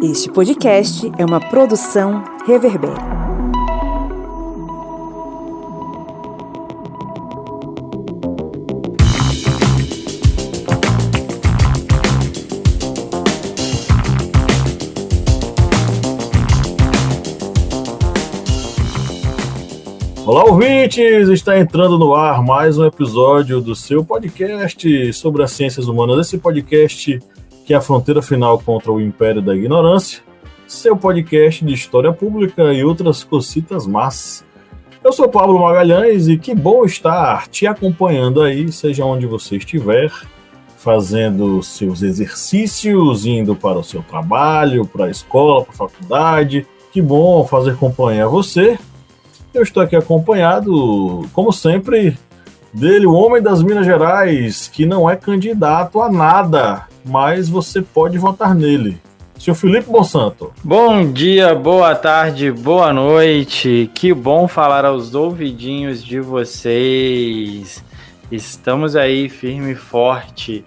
Este podcast é uma produção Reverber. Olá, ouvintes! Está entrando no ar mais um episódio do seu podcast sobre as ciências humanas. Esse podcast que é a fronteira final contra o império da ignorância. Seu podcast de história pública e outras cocitas más. Eu sou Pablo Magalhães e que bom estar te acompanhando aí, seja onde você estiver, fazendo seus exercícios, indo para o seu trabalho, para a escola, para a faculdade. Que bom fazer companhia a você. Eu estou aqui acompanhado, como sempre, dele, o homem das Minas Gerais, que não é candidato a nada, mas você pode votar nele. Seu Felipe Monsanto. Bom dia, boa tarde, boa noite. Que bom falar aos ouvidinhos de vocês. Estamos aí firme e forte.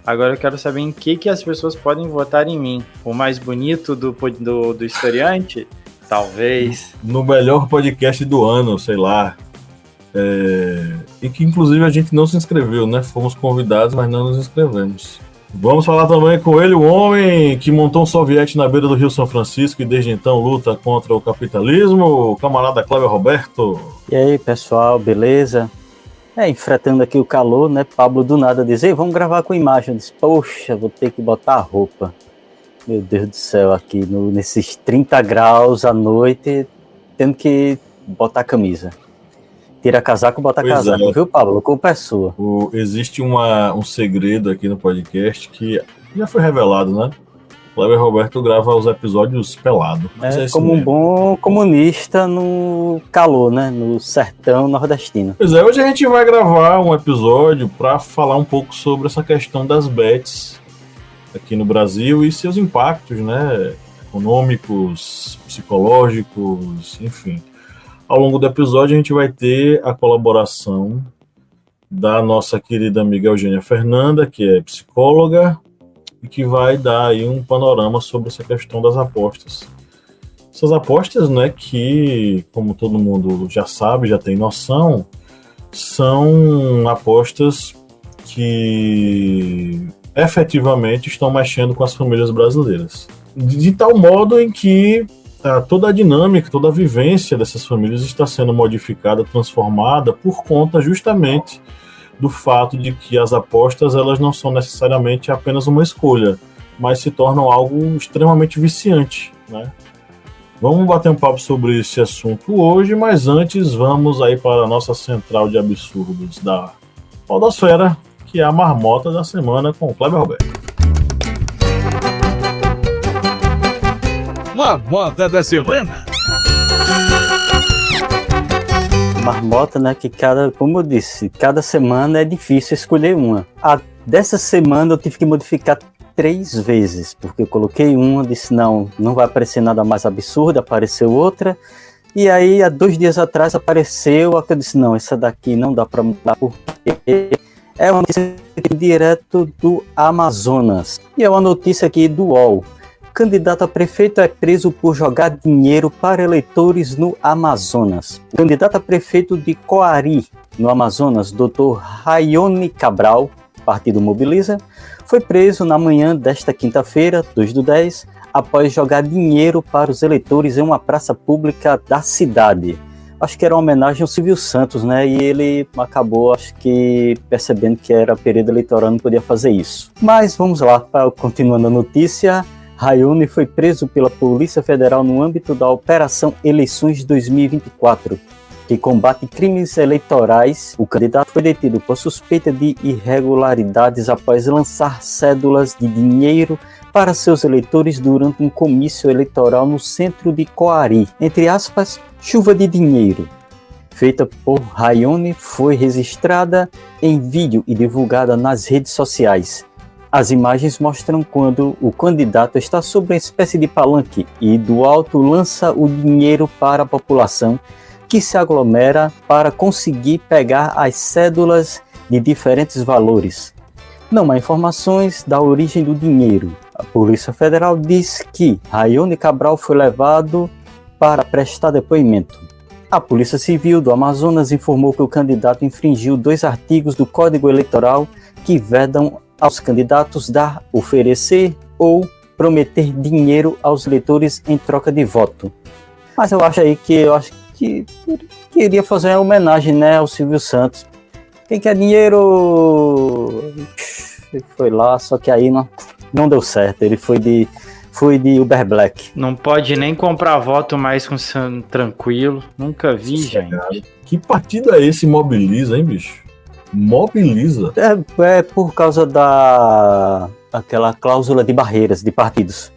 Agora eu quero saber em que as pessoas podem votar em mim. O mais bonito do historiante? Talvez. No melhor podcast do ano, sei lá. E que inclusive a gente não se inscreveu, né? Fomos convidados, mas não nos inscrevemos. Vamos falar também com ele, o homem que montou um soviete na beira do Rio São Francisco e desde então luta contra o capitalismo, o camarada Cléber Roberto. E aí, pessoal, beleza? Enfrentando aqui o calor, né? Pablo do nada diz, vamos gravar com imagem. Eu disse, poxa, vou ter que botar a roupa. Meu Deus do céu, aqui nesses 30 graus à noite, tendo que botar a camisa. Tira casaco, bota casaco, viu, Pablo? A culpa é sua. Existe um segredo aqui no podcast que já foi revelado, né? O Cléber Roberto grava os episódios pelado. Como um bom comunista no calor, né? No sertão nordestino. Pois é, hoje a gente vai gravar um episódio para falar um pouco sobre essa questão das bets aqui no Brasil e seus impactos, né, econômicos, psicológicos, enfim. Ao longo do episódio a gente vai ter a colaboração da nossa querida amiga Eugênia Fernanda, que é psicóloga e que vai dar aí um panorama sobre essa questão das apostas. Essas apostas, né, que, como todo mundo já sabe, já tem noção, são apostas que efetivamente estão mexendo com as famílias brasileiras. De tal modo em que toda a dinâmica, toda a vivência dessas famílias está sendo modificada, transformada por conta justamente do fato de que as apostas elas não são necessariamente apenas uma escolha, mas se tornam algo extremamente viciante, né? Vamos bater um papo sobre esse assunto hoje, mas antes vamos aí para a nossa central de absurdos da podosfera, que é a marmota da semana com o Cléber Roberto. Marmota da semana. Marmota, né, que como eu disse, cada semana é difícil escolher uma. Dessa semana eu tive que modificar 3 vezes, porque eu coloquei uma, disse não vai aparecer nada mais absurdo, apareceu outra, e aí há 2 dias atrás apareceu, eu disse não, essa daqui não dá para mudar porque é uma notícia direto do Amazonas. E é uma notícia aqui do UOL. Candidato a prefeito é preso por jogar dinheiro para eleitores no Amazonas. O candidato a prefeito de Coari, no Amazonas, Dr. Rayone Cabral, Partido Mobiliza, foi preso na manhã desta quinta-feira, 2/10, após jogar dinheiro para os eleitores em uma praça pública da cidade. Acho que era uma homenagem ao Silvio Santos, né? E ele acabou, acho que, percebendo que era período eleitoral, não podia fazer isso. Mas vamos lá, continuando a notícia. Rayone foi preso pela Polícia Federal no âmbito da Operação Eleições 2024, que combate crimes eleitorais. O candidato foi detido por suspeita de irregularidades após lançar cédulas de dinheiro para seus eleitores durante um comício eleitoral no centro de Coari. Entre aspas, chuva de dinheiro, feita por Rayone, foi registrada em vídeo e divulgada nas redes sociais. As imagens mostram quando o candidato está sob uma espécie de palanque e do alto lança o dinheiro para a população, que se aglomera para conseguir pegar as cédulas de diferentes valores. Não há informações da origem do dinheiro. Polícia Federal diz que Raione Cabral foi levado para prestar depoimento. A Polícia Civil do Amazonas informou que o candidato infringiu 2 artigos do Código Eleitoral que vedam aos candidatos dar, oferecer ou prometer dinheiro aos eleitores em troca de voto. Mas eu acho que queria fazer uma homenagem, né, ao Silvio Santos. Quem quer dinheiro foi lá, só que aí não deu certo. Ele foi de Uber Black. Não pode nem comprar voto mais com tranquilo. Nunca vi, gente. Que partido é esse Mobiliza, hein, bicho? Mobiliza? É por causa aquela cláusula de barreiras de partidos.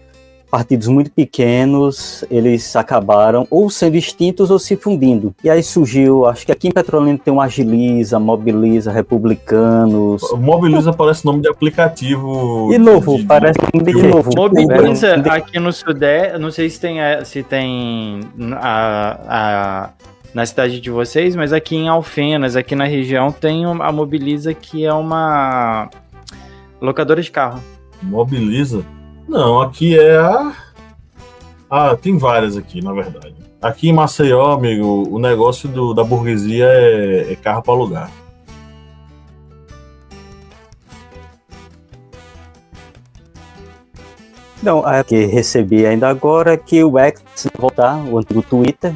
Partidos muito pequenos, eles acabaram ou sendo extintos ou se fundindo. E aí surgiu, acho que aqui em Petrolina tem um Agiliza, Mobiliza, Republicanos. Mobiliza parece nome de aplicativo. E novo, parece nome de novo. Mobiliza aqui no Sudeste, não sei se tem na cidade de vocês, mas aqui em Alfenas, aqui na região, tem a Mobiliza, que é uma locadora de carro. Mobiliza? Não, aqui é tem várias aqui, na verdade. Aqui em Maceió, amigo, o negócio da burguesia é carro para alugar. Não, a que recebi ainda agora é que o X voltar, o antigo Twitter,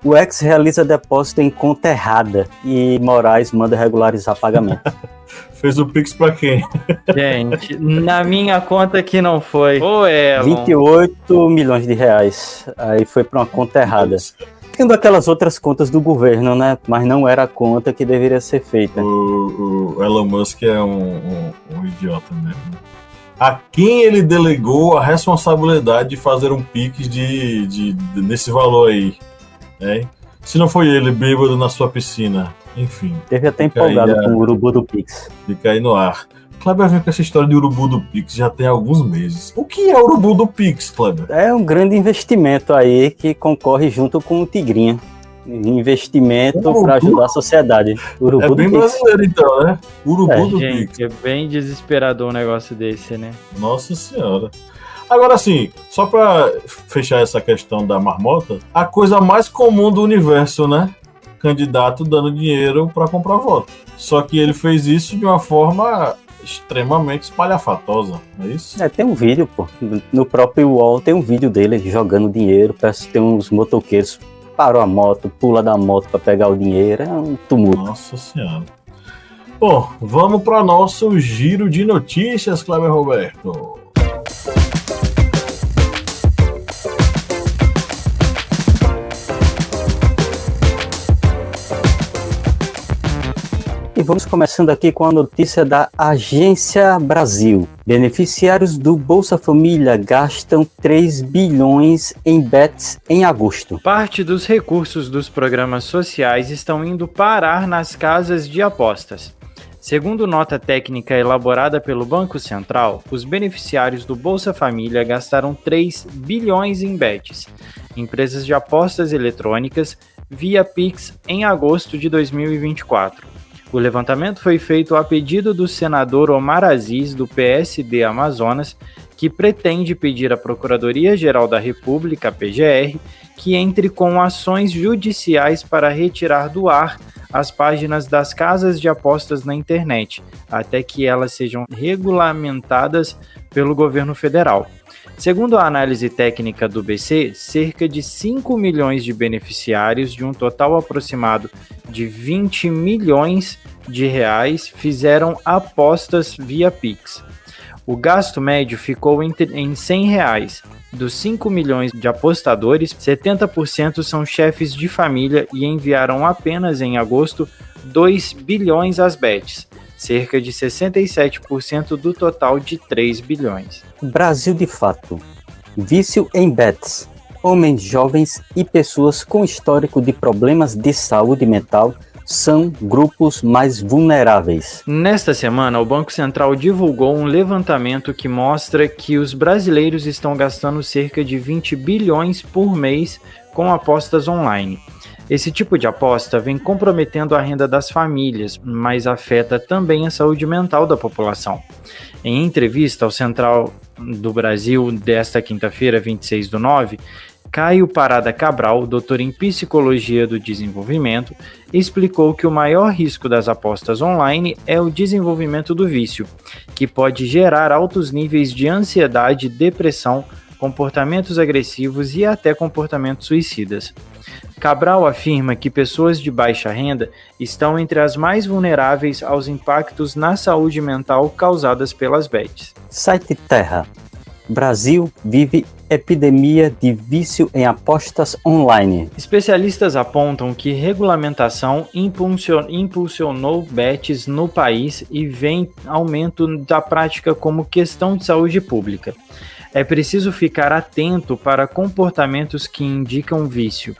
o X realiza depósito em conta errada e Moraes manda regularizar pagamento. Fez o Pix pra quem? Gente, na minha conta que não foi. Ô, Elon. 28 milhões de reais. Aí foi pra uma conta errada. Tendo aquelas outras contas do governo, né? Mas não era a conta que deveria ser feita. O Elon Musk é um idiota mesmo. A quem ele delegou a responsabilidade de fazer um Pix nesse valor aí? Né? Se não foi ele, bêbado na sua piscina. Enfim. Teve até empolgado com o urubu do Pix. Fica aí no ar. Kleber vem com essa história de urubu do Pix já tem alguns meses. O que é o urubu do Pix, Kleber? É um grande investimento aí que concorre junto com o Tigrinho. Investimento para ajudar a sociedade. Urubu é bem do Pix. brasileiro então, né? Urubu do gente, Pix. É bem desesperador um negócio desse, né? Nossa senhora. Agora, assim, só pra fechar essa questão da marmota, a coisa mais comum do universo, né? Candidato dando dinheiro pra comprar voto. Só que ele fez isso de uma forma extremamente espalhafatosa, não é isso? Tem um vídeo, pô. No próprio UOL tem um vídeo dele jogando dinheiro. Parece que tem uns motoqueiros, parou a moto, pula da moto pra pegar o dinheiro. É um tumulto. Nossa senhora. Bom, vamos para nosso giro de notícias, Kleber Roberto. E vamos começando aqui com a notícia da Agência Brasil. Beneficiários do Bolsa Família gastam 3 bilhões em bets em agosto. Parte dos recursos dos programas sociais estão indo parar nas casas de apostas. Segundo nota técnica elaborada pelo Banco Central, os beneficiários do Bolsa Família gastaram 3 bilhões em bets, empresas de apostas eletrônicas, via Pix em agosto de 2024. O levantamento foi feito a pedido do senador Omar Aziz, do PSD Amazonas, que pretende pedir à Procuradoria-Geral da República, PGR, que entre com ações judiciais para retirar do ar as páginas das casas de apostas na internet, até que elas sejam regulamentadas pelo governo federal. Segundo a análise técnica do BC, cerca de 5 milhões de beneficiários, de um total aproximado de 20 milhões de reais, fizeram apostas via Pix. O gasto médio ficou em R$100. Dos 5 milhões de apostadores, 70% são chefes de família e enviaram apenas em agosto 2 bilhões às bets, cerca de 67% do total de 3 bilhões. Brasil de fato. Vício em bets. Homens jovens e pessoas com histórico de problemas de saúde mental são grupos mais vulneráveis. Nesta semana, o Banco Central divulgou um levantamento que mostra que os brasileiros estão gastando cerca de 20 bilhões por mês com apostas online. Esse tipo de aposta vem comprometendo a renda das famílias, mas afeta também a saúde mental da população. Em entrevista ao do Brasil desta quinta-feira, 26/9, Caio Parada Cabral, doutor em Psicologia do Desenvolvimento, explicou que o maior risco das apostas online é o desenvolvimento do vício, que pode gerar altos níveis de ansiedade, depressão, comportamentos agressivos e até comportamentos suicidas. Cabral afirma que pessoas de baixa renda estão entre as mais vulneráveis aos impactos na saúde mental causadas pelas bets. Site Terra. Brasil vive epidemia de vício em apostas online. Especialistas apontam que regulamentação impulsionou bets no país e vem aumento da prática como questão de saúde pública. É preciso ficar atento para comportamentos que indicam vício.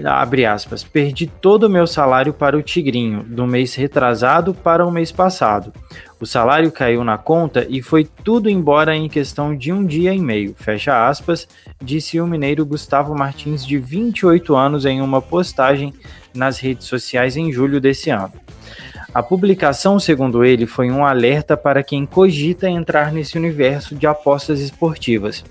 Abre aspas, perdi todo o meu salário para o Tigrinho, do mês retrasado para o mês passado. O salário caiu na conta e foi tudo embora em questão de um dia e meio, fecha aspas, disse o mineiro Gustavo Martins, de 28 anos, em uma postagem nas redes sociais em julho desse ano. A publicação, segundo ele, foi um alerta para quem cogita entrar nesse universo de apostas esportivas.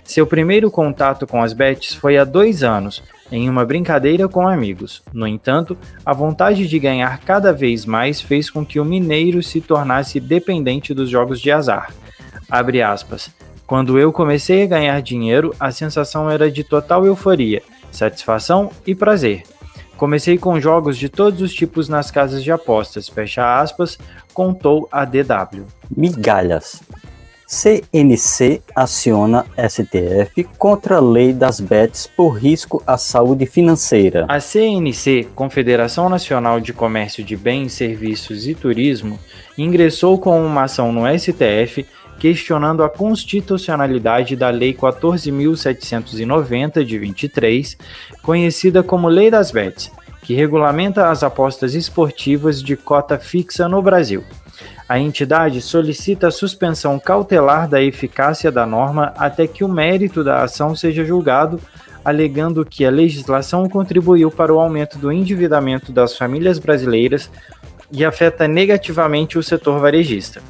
Seu primeiro contato com as bets foi há 2 anos, em uma brincadeira com amigos. No entanto, a vontade de ganhar cada vez mais fez com que o mineiro se tornasse dependente dos jogos de azar. Abre aspas. Quando eu comecei a ganhar dinheiro, a sensação era de total euforia, satisfação e prazer. Comecei com jogos de todos os tipos nas casas de apostas, fecha aspas, contou a DW. Migalhas. CNC aciona STF contra a lei das bets por risco à saúde financeira. A CNC, Confederação Nacional de Comércio de Bens, Serviços e Turismo, ingressou com uma ação no STF questionando a constitucionalidade da Lei 14.790 de 23, conhecida como Lei das Bets, que regulamenta as apostas esportivas de cota fixa no Brasil. A entidade solicita a suspensão cautelar da eficácia da norma até que o mérito da ação seja julgado, alegando que a legislação contribuiu para o aumento do endividamento das famílias brasileiras e afeta negativamente o setor varejista.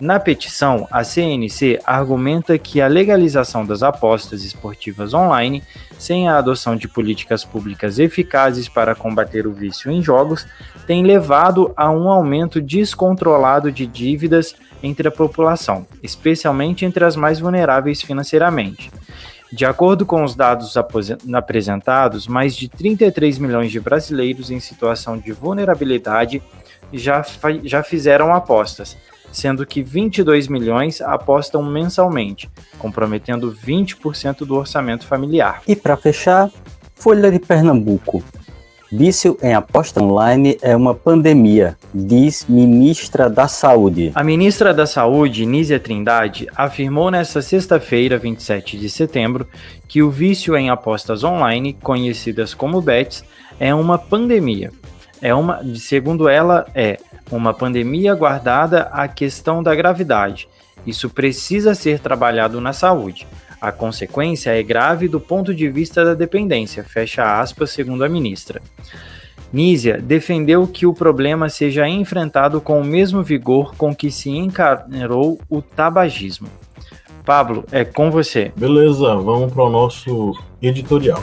Na petição, a CNC argumenta que a legalização das apostas esportivas online, sem a adoção de políticas públicas eficazes para combater o vício em jogos, tem levado a um aumento descontrolado de dívidas entre a população, especialmente entre as mais vulneráveis financeiramente. De acordo com os dados apresentados, mais de 33 milhões de brasileiros em situação de vulnerabilidade já fizeram apostas, sendo que 22 milhões apostam mensalmente, comprometendo 20% do orçamento familiar. E para fechar, Folha de Pernambuco. Vício em aposta online é uma pandemia, diz ministra da Saúde. A ministra da Saúde, Nízia Trindade, afirmou nesta sexta-feira, 27 de setembro, que o vício em apostas online, conhecidas como bets, é uma pandemia. Segundo ela, é uma pandemia guardada à questão da gravidade. Isso precisa ser trabalhado na saúde. A consequência é grave do ponto de vista da dependência, fecha aspas, segundo a ministra. Nízia defendeu que o problema seja enfrentado com o mesmo vigor com que se encarou o tabagismo. Pablo, é com você. Beleza, vamos para o nosso editorial.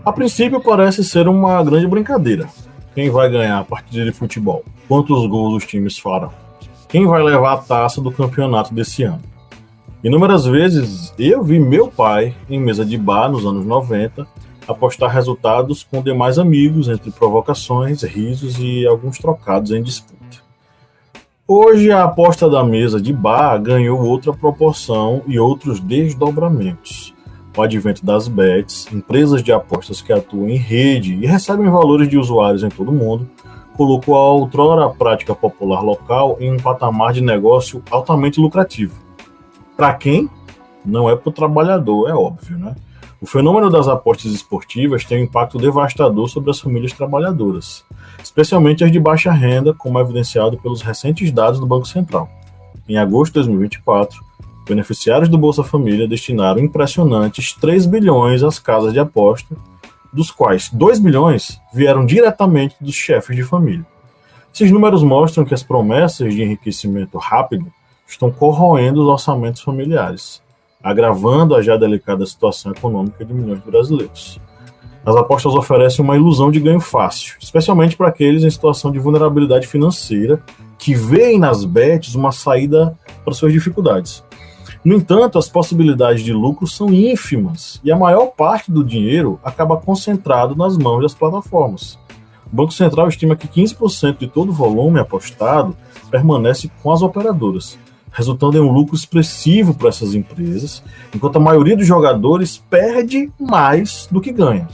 A princípio parece ser uma grande brincadeira. Quem vai ganhar a partida de futebol? Quantos gols os times farão? Quem vai levar a taça do campeonato desse ano? Inúmeras vezes eu vi meu pai, em mesa de bar nos anos 90, apostar resultados com demais amigos, entre provocações, risos e alguns trocados em disputa. Hoje a aposta da mesa de bar ganhou outra proporção e outros desdobramentos. O advento das bets, empresas de apostas que atuam em rede e recebem valores de usuários em todo o mundo, colocou a outrora prática popular local em um patamar de negócio altamente lucrativo. Para quem? Não é para o trabalhador, é óbvio, né? O fenômeno das apostas esportivas tem um impacto devastador sobre as famílias trabalhadoras, especialmente as de baixa renda, como evidenciado pelos recentes dados do Banco Central. Em agosto de 2024, Beneficiários do Bolsa Família destinaram impressionantes 3 bilhões às casas de aposta, dos quais 2 bilhões vieram diretamente dos chefes de família. Esses números mostram que as promessas de enriquecimento rápido estão corroendo os orçamentos familiares, agravando a já delicada situação econômica de milhões de brasileiros. As apostas oferecem uma ilusão de ganho fácil, especialmente para aqueles em situação de vulnerabilidade financeira que veem nas bets uma saída para suas dificuldades. No entanto, as possibilidades de lucro são ínfimas e a maior parte do dinheiro acaba concentrado nas mãos das plataformas. O Banco Central estima que 15% de todo o volume apostado permanece com as operadoras, resultando em um lucro expressivo para essas empresas, enquanto a maioria dos jogadores perde mais do que ganha.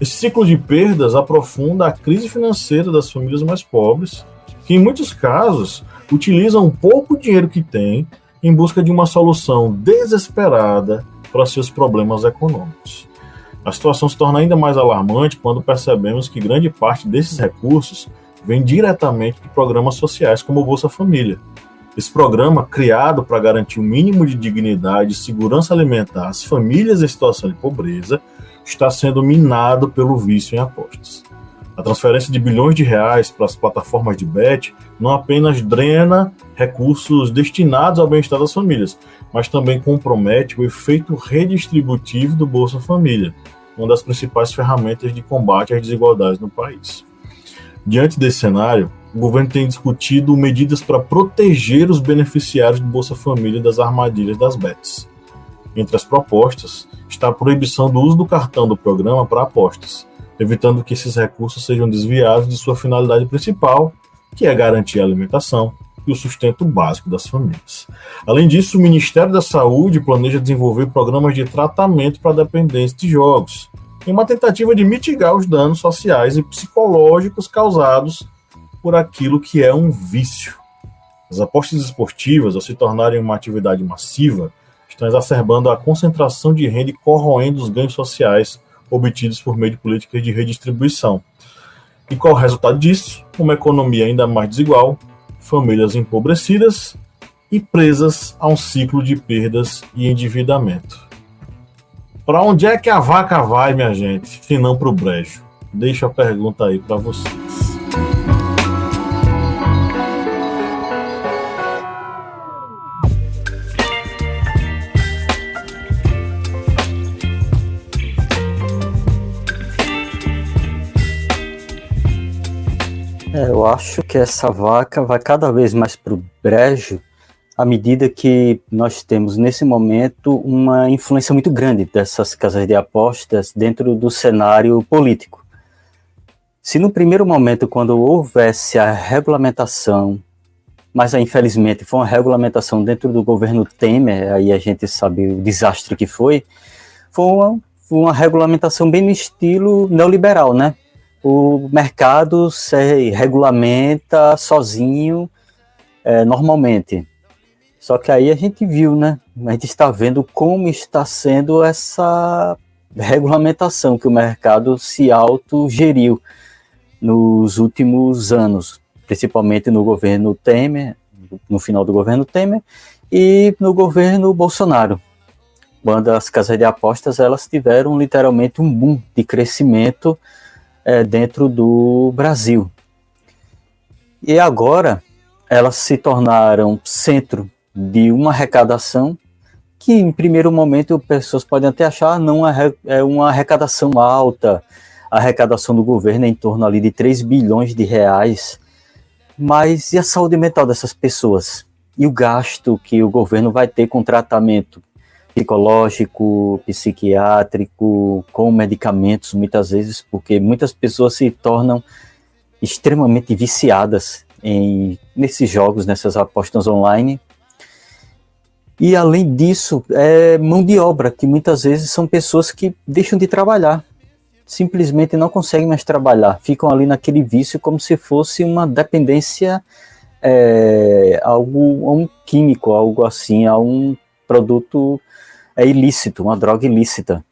Esse ciclo de perdas aprofunda a crise financeira das famílias mais pobres, que em muitos casos utilizam o pouco dinheiro que têm em busca de uma solução desesperada para seus problemas econômicos. A situação se torna ainda mais alarmante quando percebemos que grande parte desses recursos vem diretamente de programas sociais como o Bolsa Família. Esse programa, criado para garantir um mínimo de dignidade e segurança alimentar às famílias em situação de pobreza, está sendo minado pelo vício em apostas. A transferência de bilhões de reais para as plataformas de bet não apenas drena recursos destinados ao bem-estar das famílias, mas também compromete o efeito redistributivo do Bolsa Família, uma das principais ferramentas de combate às desigualdades no país. Diante desse cenário, o governo tem discutido medidas para proteger os beneficiários do Bolsa Família das armadilhas das bets. Entre as propostas está a proibição do uso do cartão do programa para apostas, evitando que esses recursos sejam desviados de sua finalidade principal, que é garantir a alimentação e o sustento básico das famílias. Além disso, o Ministério da Saúde planeja desenvolver programas de tratamento para dependentes de jogos, em uma tentativa de mitigar os danos sociais e psicológicos causados por aquilo que é um vício. As apostas esportivas, ao se tornarem uma atividade massiva, estão exacerbando a concentração de renda e corroendo os ganhos sociais obtidos por meio de políticas de redistribuição. E qual é o resultado disso? Uma economia ainda mais desigual, famílias empobrecidas e presas a um ciclo de perdas e endividamento. Para onde é que a vaca vai, minha gente, se não para o brejo? Deixo a pergunta aí para vocês. Eu acho que essa vaca vai cada vez mais para o brejo à medida que nós temos, nesse momento, uma influência muito grande dessas casas de apostas dentro do cenário político. Se no primeiro momento, quando houvesse a regulamentação, mas infelizmente foi uma regulamentação dentro do governo Temer, aí a gente sabe o desastre que foi uma regulamentação bem no estilo neoliberal, né? O mercado se regulamenta sozinho, normalmente. Só que aí a gente viu, né? A gente está vendo como está sendo essa regulamentação que o mercado se autogeriu nos últimos anos, principalmente no governo Temer, no final do governo Temer, e no governo Bolsonaro, quando as casas de apostas elas tiveram literalmente um boom de crescimento dentro do Brasil. E agora elas se tornaram centro de uma arrecadação que, em primeiro momento, pessoas podem até achar não é uma arrecadação alta, a arrecadação do governo é em torno ali de 3 bilhões de reais, mas e a saúde mental dessas pessoas? E o gasto que o governo vai ter com tratamento psicológico, psiquiátrico, com medicamentos, muitas vezes, porque muitas pessoas se tornam extremamente viciadas nesses jogos, nessas apostas online. E, além disso, mão de obra, que muitas vezes são pessoas que deixam de trabalhar, simplesmente não conseguem mais trabalhar, ficam ali naquele vício como se fosse uma dependência a um químico, algo assim, a um produto ilícito, uma droga ilícita.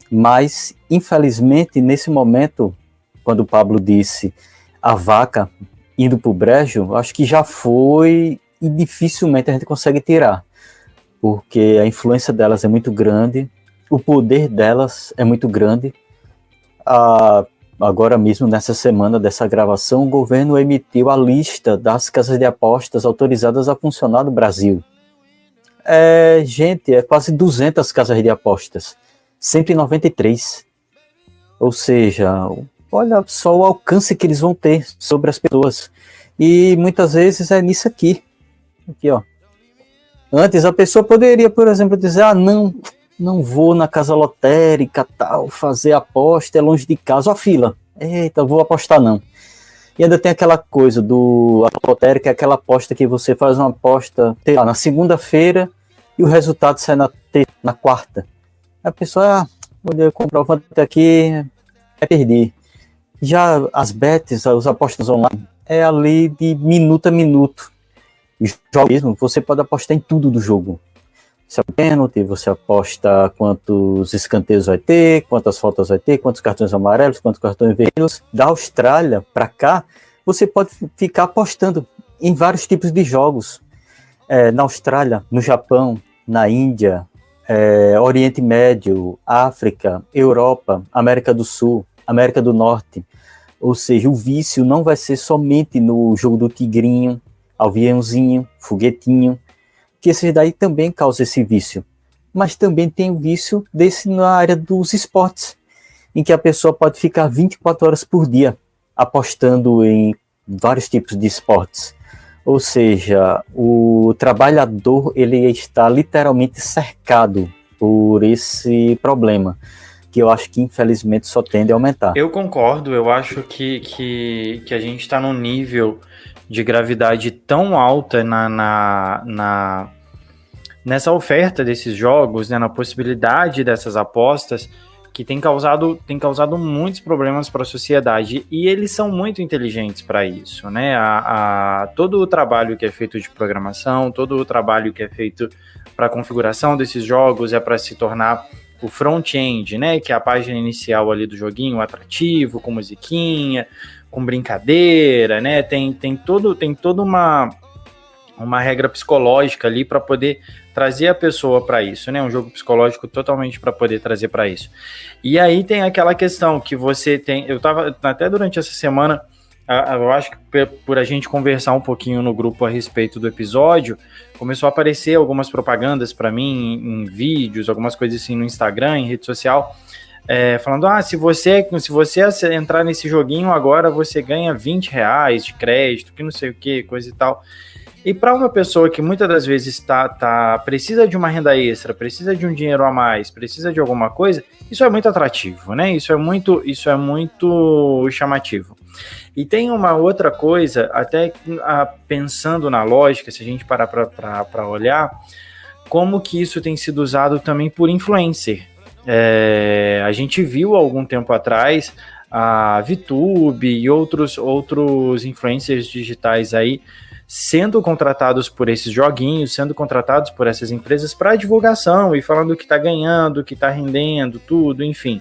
Mas, infelizmente, nesse momento, quando o Pablo disse a vaca indo para o brejo, acho que já foi e dificilmente a gente consegue tirar. porque a influência delas é muito grande, o poder delas é muito grande. Agora mesmo, nessa semana dessa gravação, o governo emitiu a lista das casas de apostas autorizadas a funcionar no Brasil. Gente, é quase 200 casas de apostas, 193. Ou seja, olha só o alcance que eles vão ter sobre as pessoas. E muitas vezes é nisso aqui, ó. Antes a pessoa poderia, por exemplo, dizer, não vou na casa lotérica, tal, fazer aposta, é longe de casa, a fila. Eita, vou apostar não. E ainda tem aquela coisa a lotérica, é aquela aposta que você faz uma aposta na segunda-feira e o resultado sai na quarta. A pessoa, vou comprar o vante aqui, perder. Já as bets, as apostas online, é ali de minuto a minuto. E jogo mesmo, você pode apostar em tudo do jogo. Você aposta pênalti, você aposta quantos escanteios vai ter, quantas faltas vai ter, quantos cartões amarelos, quantos cartões vermelhos. Da Austrália para cá, você pode ficar apostando em vários tipos de jogos. Na Austrália, no Japão, na Índia, Oriente Médio, África, Europa, América do Sul, América do Norte. Ou seja, o vício não vai ser somente no jogo do tigrinho, aviãozinho, foguetinho, que esse daí também causa esse vício. Mas também tem o vício desse na área dos esportes, em que a pessoa pode ficar 24 horas por dia apostando em vários tipos de esportes. Ou seja, o trabalhador ele está literalmente cercado por esse problema, que eu acho que infelizmente só tende a aumentar. Eu concordo, eu acho que a gente está num nível de gravidade tão alta nessa oferta desses jogos, né, na possibilidade dessas apostas, que tem causado muitos problemas para a sociedade, e eles são muito inteligentes para isso, né? Todo o trabalho que é feito de programação, todo o trabalho que é feito para a configuração desses jogos é para se tornar o front-end, né, que é a página inicial ali do joguinho, atrativo, com musiquinha, com brincadeira, né, tem toda uma regra psicológica ali para poder trazer a pessoa para isso, né, um jogo psicológico totalmente para poder trazer para isso. E aí tem aquela questão que você tem, eu estava até durante essa semana, eu acho que por a gente conversar um pouquinho no grupo a respeito do episódio, começou a aparecer algumas propagandas para mim em vídeos, algumas coisas assim no Instagram, em rede social, falando, se você entrar nesse joguinho agora, você ganha R$20 de crédito, que não sei o que, coisa e tal. E para uma pessoa que muitas das vezes precisa de uma renda extra, precisa de um dinheiro a mais, precisa de alguma coisa, isso é muito atrativo, né? Isso é muito chamativo. E tem uma outra coisa, até pensando na lógica, se a gente parar para olhar, como que isso tem sido usado também por influencer. A gente viu há algum tempo atrás a VTube e outros influencers digitais aí sendo contratados por esses joguinhos, sendo contratados por essas empresas para divulgação e falando que está ganhando, que está rendendo, tudo, enfim.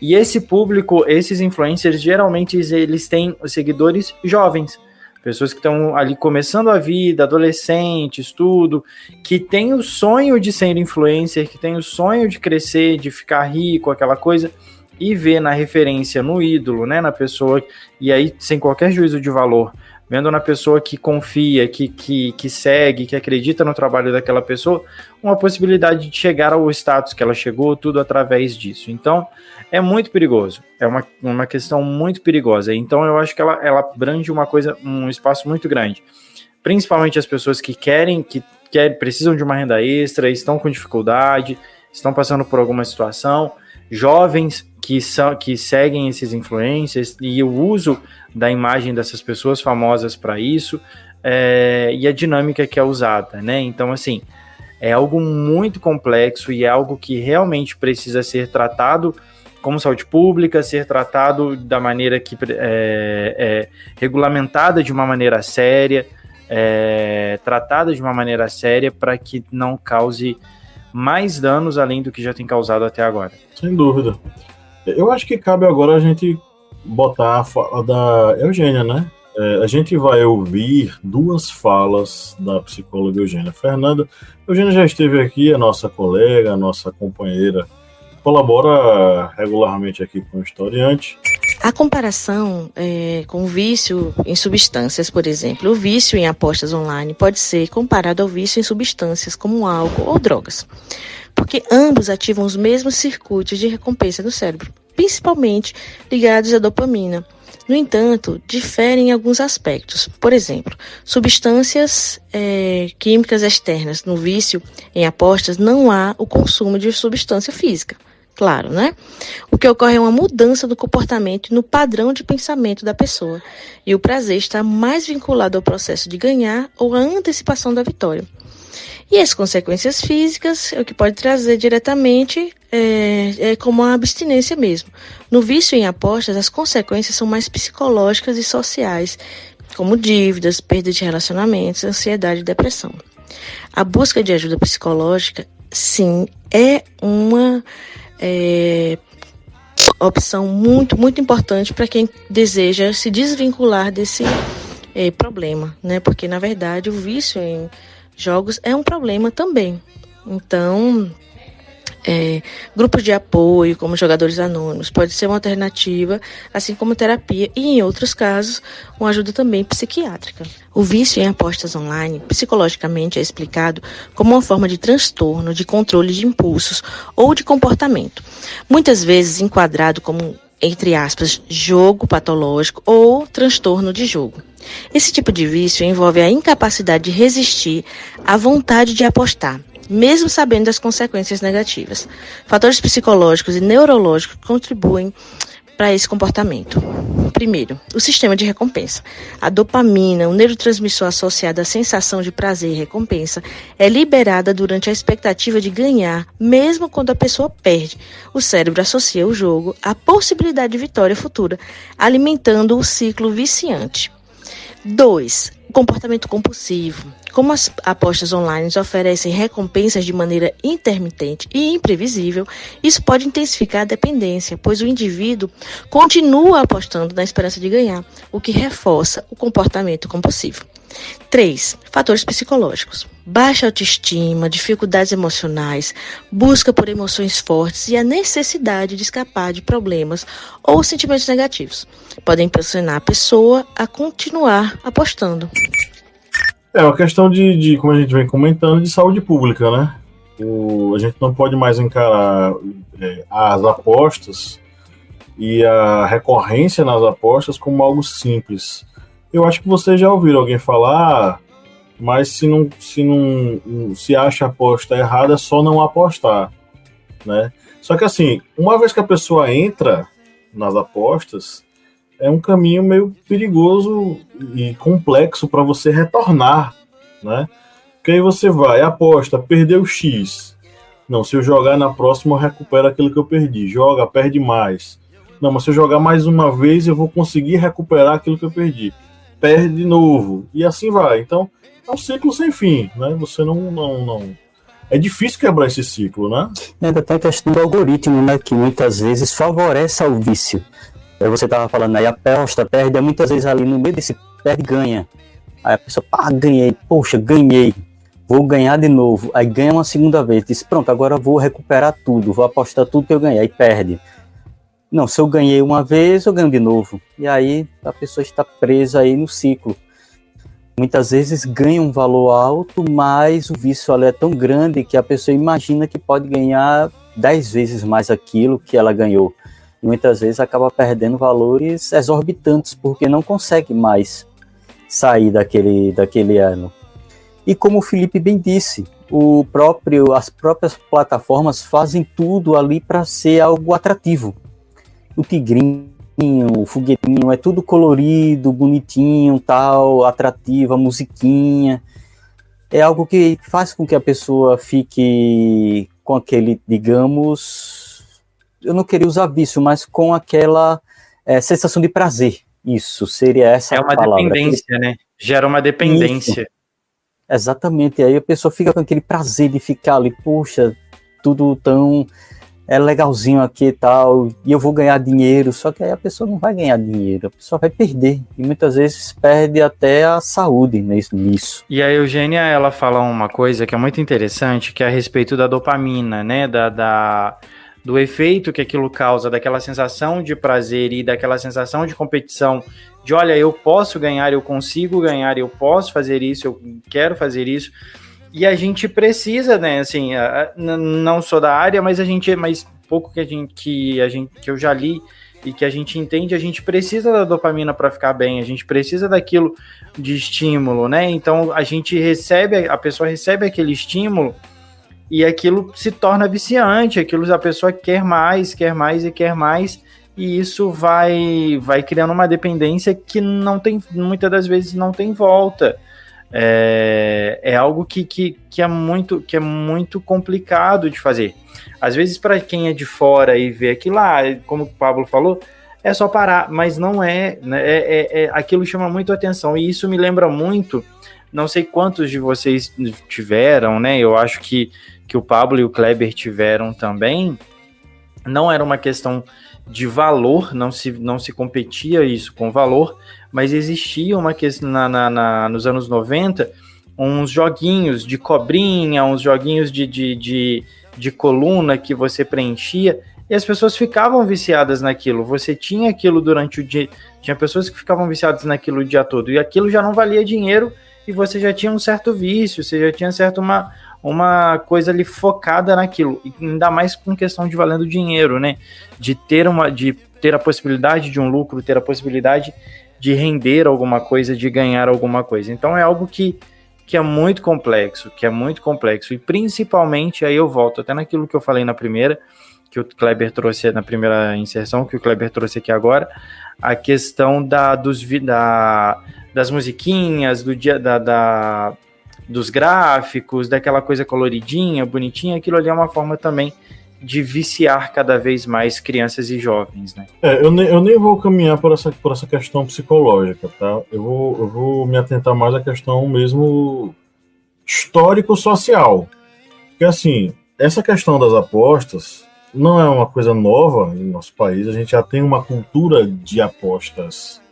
E esse público, esses influencers, geralmente eles têm seguidores jovens, pessoas que estão ali começando a vida, adolescentes, tudo, que tem o sonho de ser influencer, que tem o sonho de crescer, de ficar rico, aquela coisa, e vê na referência, no ídolo, né, na pessoa, e aí sem qualquer juízo de valor, vendo na pessoa que confia, que segue, que acredita no trabalho daquela pessoa, uma possibilidade de chegar ao status que ela chegou, tudo através disso. Então, é muito perigoso, é uma questão muito perigosa. Então, eu acho que ela abrange um espaço muito grande. Principalmente as pessoas que precisam de uma renda extra, estão com dificuldade, estão passando por alguma situação, jovens que seguem esses influencers e o uso da imagem dessas pessoas famosas para isso, e a dinâmica que é usada, né? Então, assim, é algo muito complexo e é algo que realmente precisa ser tratado como saúde pública, ser tratado da maneira que regulamentada de uma maneira séria, tratada de uma maneira séria para que não cause mais danos além do que já tem causado até agora. Sem dúvida. Eu acho que cabe agora a gente botar a fala da Eugênia, né? A gente vai ouvir duas falas da psicóloga Eugênia Fernanda. Eugênia já esteve aqui, a nossa colega, a nossa companheira, colabora regularmente aqui com o Historiante. A comparação com o vício em substâncias, por exemplo, o vício em apostas online pode ser comparado ao vício em substâncias como álcool ou drogas, porque ambos ativam os mesmos circuitos de recompensa no cérebro, principalmente ligados à dopamina. No entanto, diferem em alguns aspectos. Por exemplo, substâncias químicas externas. No vício em apostas não há o consumo de substância física. Claro, né? O que ocorre é uma mudança do comportamento e no padrão de pensamento da pessoa. E o prazer está mais vinculado ao processo de ganhar ou à antecipação da vitória. E as consequências físicas, o que pode trazer diretamente como a abstinência mesmo. No vício em apostas, as consequências são mais psicológicas e sociais, como dívidas, perda de relacionamentos, ansiedade e depressão. A busca de ajuda psicológica, sim, é uma opção muito, muito importante para quem deseja se desvincular desse problema, né? Porque, na verdade, o vício em jogos é um problema também. Então, grupos de apoio, como jogadores anônimos, pode ser uma alternativa, assim como terapia e, em outros casos, uma ajuda também psiquiátrica. O vício em apostas online, psicologicamente, é explicado como uma forma de transtorno, de controle de impulsos ou de comportamento, muitas vezes enquadrado como, entre aspas, jogo patológico ou transtorno de jogo. Esse tipo de vício envolve a incapacidade de resistir à vontade de apostar, mesmo sabendo das consequências negativas. Fatores psicológicos e neurológicos contribuem para esse comportamento. Primeiro, o sistema de recompensa. A dopamina, um neurotransmissor associado à sensação de prazer e recompensa, é liberada durante a expectativa de ganhar, mesmo quando a pessoa perde. O cérebro associa o jogo à possibilidade de vitória futura, alimentando o ciclo viciante. 2. O comportamento compulsivo. Como as apostas online oferecem recompensas de maneira intermitente e imprevisível, isso pode intensificar a dependência, pois o indivíduo continua apostando na esperança de ganhar, o que reforça o comportamento compulsivo. 3. Fatores psicológicos. Baixa autoestima, dificuldades emocionais, busca por emoções fortes e a necessidade de escapar de problemas ou sentimentos negativos podem pressionar a pessoa a continuar apostando. É uma questão de, como a gente vem comentando, de saúde pública, né? A gente não pode mais encarar as apostas e a recorrência nas apostas como algo simples. Eu acho que vocês já ouviram alguém falar, mas se acha a aposta errada, é só não apostar, né? Só que assim, uma vez que a pessoa entra nas apostas, é um caminho meio perigoso e complexo para você retornar, né? Porque aí você vai, aposta, perdeu X. Não, se eu jogar na próxima, eu recupero aquilo que eu perdi. Joga, perde mais. Não, mas se eu jogar mais uma vez, eu vou conseguir recuperar aquilo que eu perdi. Perde de novo. E assim vai. Então, é um ciclo sem fim, né? Você não... É difícil quebrar esse ciclo, né? Ainda tem a questão do algoritmo, né? Que muitas vezes favorece ao vício. Você estava falando aí, aposta, perde, muitas vezes ali no meio desse perde, ganha. Aí a pessoa, ganhei, poxa, ganhei, vou ganhar de novo. Aí ganha uma segunda vez, diz, pronto, agora vou recuperar tudo, vou apostar tudo que eu ganhei, aí perde. Não, se eu ganhei uma vez, eu ganho de novo. E aí a pessoa está presa aí no ciclo. Muitas vezes ganha um valor alto, mas o vício ali é tão grande que a pessoa imagina que pode ganhar 10 vezes mais aquilo que ela ganhou. E muitas vezes acaba perdendo valores exorbitantes, porque não consegue mais sair daquele ano. E como o Felipe bem disse, as próprias plataformas fazem tudo ali para ser algo atrativo. O tigrinho, o foguetinho, é tudo colorido, bonitinho, tal, atrativo, a musiquinha. É algo que faz com que a pessoa fique com aquele, digamos... Eu não queria usar vício, mas com aquela sensação de prazer. Isso, seria essa a palavra. É uma dependência, né? Gera uma dependência. Isso. Exatamente. Aí a pessoa fica com aquele prazer de ficar ali, poxa, tudo tão é legalzinho aqui e tal, e eu vou ganhar dinheiro, só que aí a pessoa não vai ganhar dinheiro, a pessoa vai perder, e muitas vezes perde até a saúde nisso. E a Eugênia, ela fala uma coisa que é muito interessante, que é a respeito da dopamina, né, do efeito que aquilo causa, daquela sensação de prazer e daquela sensação de competição, de olha, eu posso ganhar, eu consigo ganhar, eu posso fazer isso, eu quero fazer isso. E a gente precisa, né, assim, não sou da área, mas pouco que eu já li e que a gente entende, a gente precisa da dopamina para ficar bem, a gente precisa daquilo de estímulo, né? Então a pessoa recebe aquele estímulo e aquilo se torna viciante, a pessoa quer mais e quer mais, e isso vai criando uma dependência que muitas das vezes não tem volta. É algo que é muito complicado de fazer. Às vezes, para quem é de fora e vê aquilo lá, como o Pablo falou, é só parar, mas não é, né? Aquilo chama muito atenção, e isso me lembra muito, não sei quantos de vocês tiveram, né? Eu acho que o Pablo e o Kleber tiveram também. Não era uma questão de valor, não se competia isso com valor, mas existia uma questão nos anos 90, uns joguinhos de cobrinha, uns joguinhos de coluna que você preenchia, e as pessoas ficavam viciadas naquilo. Você tinha aquilo durante o dia, tinha pessoas que ficavam viciadas naquilo o dia todo, e aquilo já não valia dinheiro, e você já tinha um certo vício, você já tinha uma coisa ali focada naquilo, e ainda mais com questão de valendo dinheiro, né? De ter a possibilidade de um lucro, ter a possibilidade de render alguma coisa, de ganhar alguma coisa. Então é algo que é muito complexo, e principalmente, aí eu volto até naquilo que eu falei na primeira, que o Kleber trouxe na primeira inserção, que o Kleber trouxe aqui agora, a questão das musiquinhas, dos gráficos, daquela coisa coloridinha, bonitinha. Aquilo ali é uma forma também de viciar cada vez mais crianças e jovens, né? Eu nem vou caminhar por essa questão psicológica, tá? Eu vou me atentar mais à questão mesmo histórico-social. Porque, assim, essa questão das apostas não é uma coisa nova em nosso país. A gente já tem uma cultura de apostas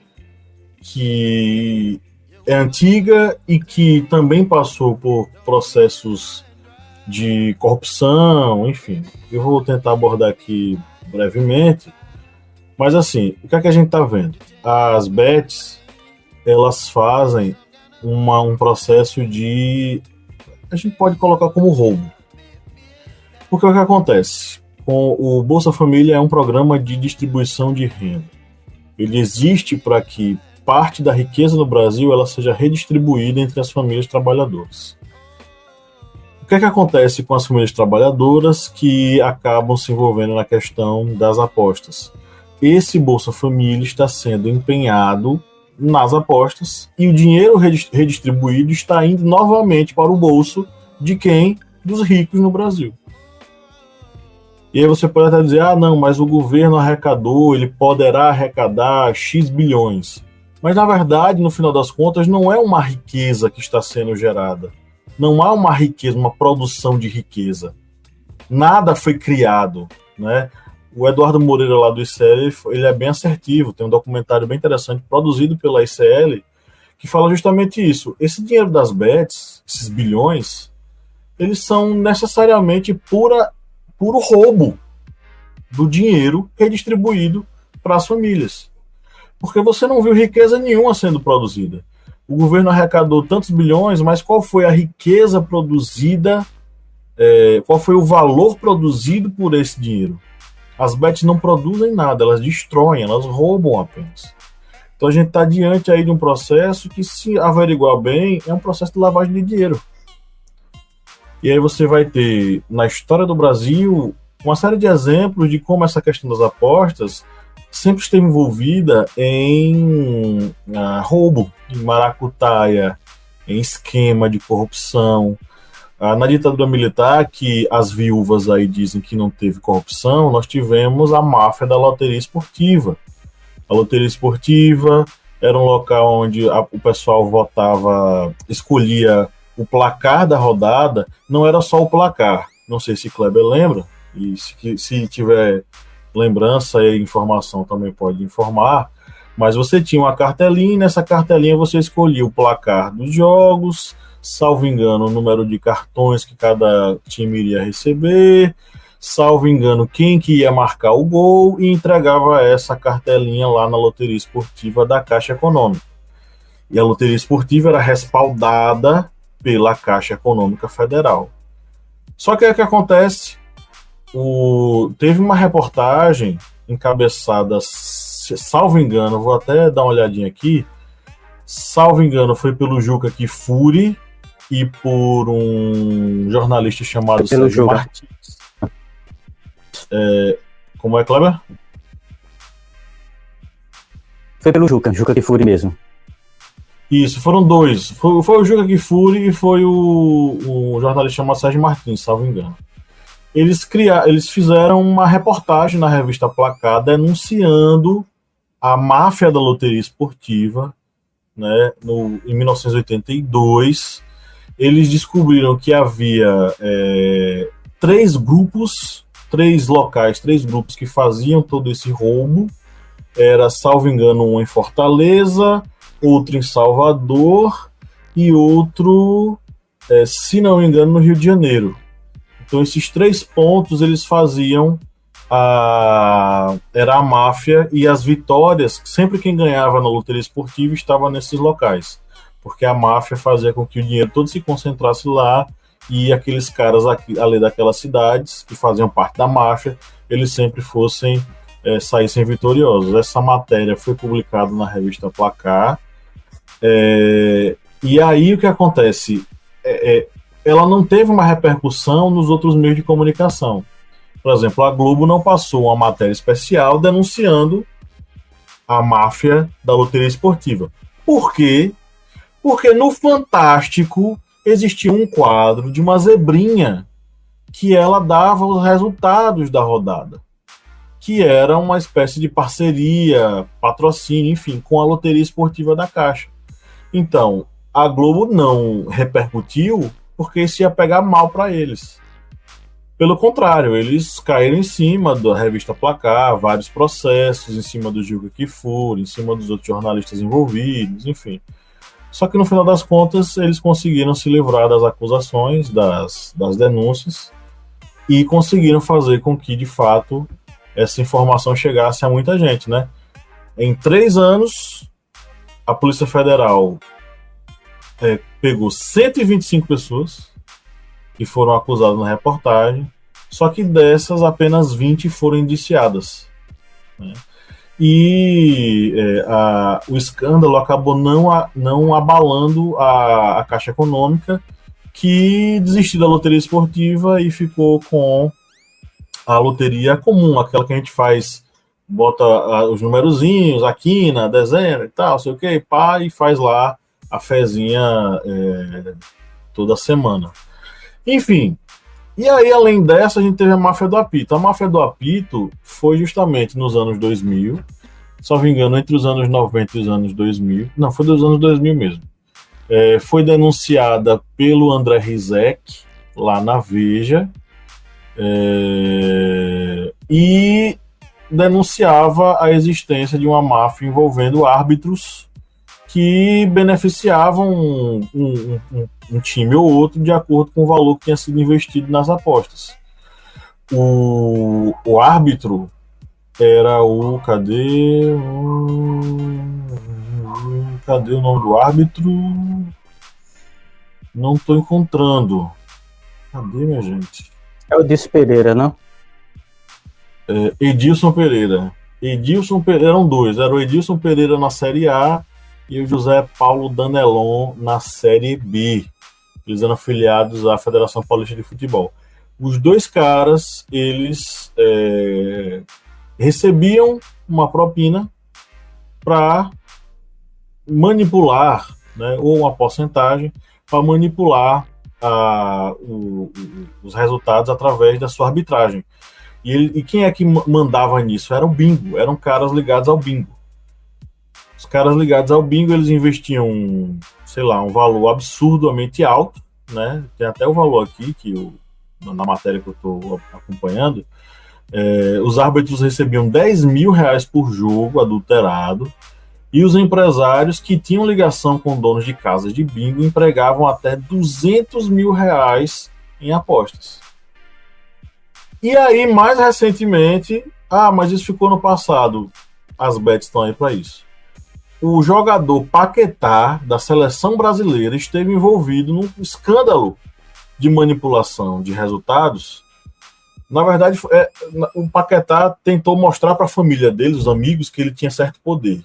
que é antiga e que também passou por processos de corrupção, enfim. Eu vou tentar abordar aqui brevemente, mas assim, o que é que a gente está vendo? As bets, elas fazem um processo de, a gente pode colocar como roubo. Porque o que acontece? Com o Bolsa Família é um programa de distribuição de renda. Ele existe para que parte da riqueza no Brasil ela seja redistribuída entre as famílias trabalhadoras. O que é que acontece com as famílias trabalhadoras que acabam se envolvendo na questão das apostas? Esse Bolsa Família está sendo empenhado nas apostas e o dinheiro redistribuído está indo novamente para o bolso de quem? Dos ricos no Brasil. E aí você pode até dizer, não, mas o governo arrecadou, ele poderá arrecadar X bilhões. Mas, na verdade, no final das contas, não é uma riqueza que está sendo gerada. Não há uma riqueza, uma produção de riqueza. Nada foi criado, né? O Eduardo Moreira, lá do ICL, ele é bem assertivo. Tem um documentário bem interessante, produzido pela ICL, que fala justamente isso. Esse dinheiro das bets, esses bilhões, eles são necessariamente puro roubo do dinheiro redistribuído para as famílias. Porque você não viu riqueza nenhuma sendo produzida. O governo arrecadou tantos bilhões, mas qual foi a riqueza produzida, qual foi o valor produzido por esse dinheiro? As bets não produzem nada, elas destroem, elas roubam apenas. Então a gente está diante aí de um processo que, se averiguar bem, é um processo de lavagem de dinheiro. E aí você vai ter, na história do Brasil, uma série de exemplos de como essa questão das apostas sempre esteve envolvida em roubo, em maracutaia, em esquema de corrupção. Na ditadura militar, que as viúvas aí dizem que não teve corrupção, nós tivemos a máfia da loteria esportiva. A loteria esportiva era um local onde o pessoal votava, escolhia o placar da rodada, não era só o placar. Não sei se Kleber lembra, e se tiver lembrança e informação também pode informar, mas você tinha uma cartelinha, e nessa cartelinha você escolhia o placar dos jogos, salvo engano, o número de cartões que cada time iria receber, salvo engano, quem que ia marcar o gol, e entregava essa cartelinha lá na loteria esportiva da Caixa Econômica. E a loteria esportiva era respaldada pela Caixa Econômica Federal. Só que o que acontece? Teve uma reportagem encabeçada, salvo engano, vou até dar uma olhadinha aqui, salvo engano, foi pelo Juca Kfouri e por um jornalista chamado Sérgio Martins. Como é, Kleber? Foi pelo Juca Kfouri mesmo. Isso, foram dois. Foi o Juca Kfouri e foi o jornalista chamado Sérgio Martins, salvo engano. Eles fizeram uma reportagem na revista Placar denunciando a máfia da loteria esportiva, né, em 1982. Eles descobriram que havia três grupos que faziam todo esse roubo. Era, salvo engano, um em Fortaleza, outro em Salvador e outro, se não me engano, no Rio de Janeiro. Então esses 3 pontos eles faziam era a máfia, e as vitórias, sempre quem ganhava na loteria esportiva estava nesses locais, porque a máfia fazia com que o dinheiro todo se concentrasse lá, e aqueles caras ali daquelas cidades que faziam parte da máfia, eles sempre saíssem vitoriosos. Essa matéria foi publicada na revista Placar, e aí o que acontece? Ela não teve uma repercussão nos outros meios de comunicação. Por exemplo, a Globo não passou uma matéria especial denunciando a máfia da loteria esportiva. Por quê? Porque no Fantástico existia um quadro de uma zebrinha que ela dava os resultados da rodada, que era uma espécie de parceria, patrocínio, enfim, com a loteria esportiva da Caixa. Então, a Globo não repercutiu porque isso ia pegar mal para eles. Pelo contrário, eles caíram em cima da revista Placar, vários processos, em cima do Juca Kfouri, em cima dos outros jornalistas envolvidos, enfim. Só que no final das contas, eles conseguiram se livrar das acusações, das denúncias, e conseguiram fazer com que, de fato, essa informação chegasse a muita gente, né? Em 3 anos, a Polícia Federal pegou 125 pessoas que foram acusadas na reportagem, só que dessas apenas 20 foram indiciadas, né? E o escândalo acabou não abalando a Caixa Econômica, que desistiu da loteria esportiva e ficou com a loteria comum, aquela que a gente faz, bota os numerozinhos, a quina, dezena e tal, sei o que, pá, e faz lá a fezinha toda semana. Enfim, e aí além dessa a gente teve a máfia do apito. A máfia do apito foi justamente nos anos 2000, só me engano, entre os anos 90 e os anos 2000, não, foi dos anos 2000 mesmo. Foi denunciada pelo André Rizek, lá na Veja, e denunciava a existência de uma máfia envolvendo árbitros que beneficiavam um time ou outro de acordo com o valor que tinha sido investido nas apostas. O árbitro era cadê o nome do árbitro? Não estou encontrando. Cadê, minha gente? É o Edilson Pereira, não? Edilson Pereira. Eram 2. Era o Edilson Pereira na Série A e o José Paulo Danelon na Série B. Eles eram afiliados à Federação Paulista de Futebol. Os 2 caras, eles recebiam uma propina para manipular, né, ou uma porcentagem, para manipular os resultados através da sua arbitragem. E quem é que mandava nisso? Era o bingo, eram caras ligados ao bingo. Os caras ligados ao bingo, eles investiam, sei lá, um valor absurdamente alto, né? Tem até o valor aqui que o na matéria que eu estou acompanhando, os árbitros recebiam R$10 mil por jogo adulterado, e os empresários que tinham ligação com donos de casas de bingo empregavam até R$200 mil em apostas. E aí, mais recentemente, mas isso ficou no passado, as bets estão aí para isso. O jogador Paquetá, da seleção brasileira, esteve envolvido num escândalo de manipulação de resultados. Na verdade, o Paquetá tentou mostrar para a família dele, os amigos, que ele tinha certo poder,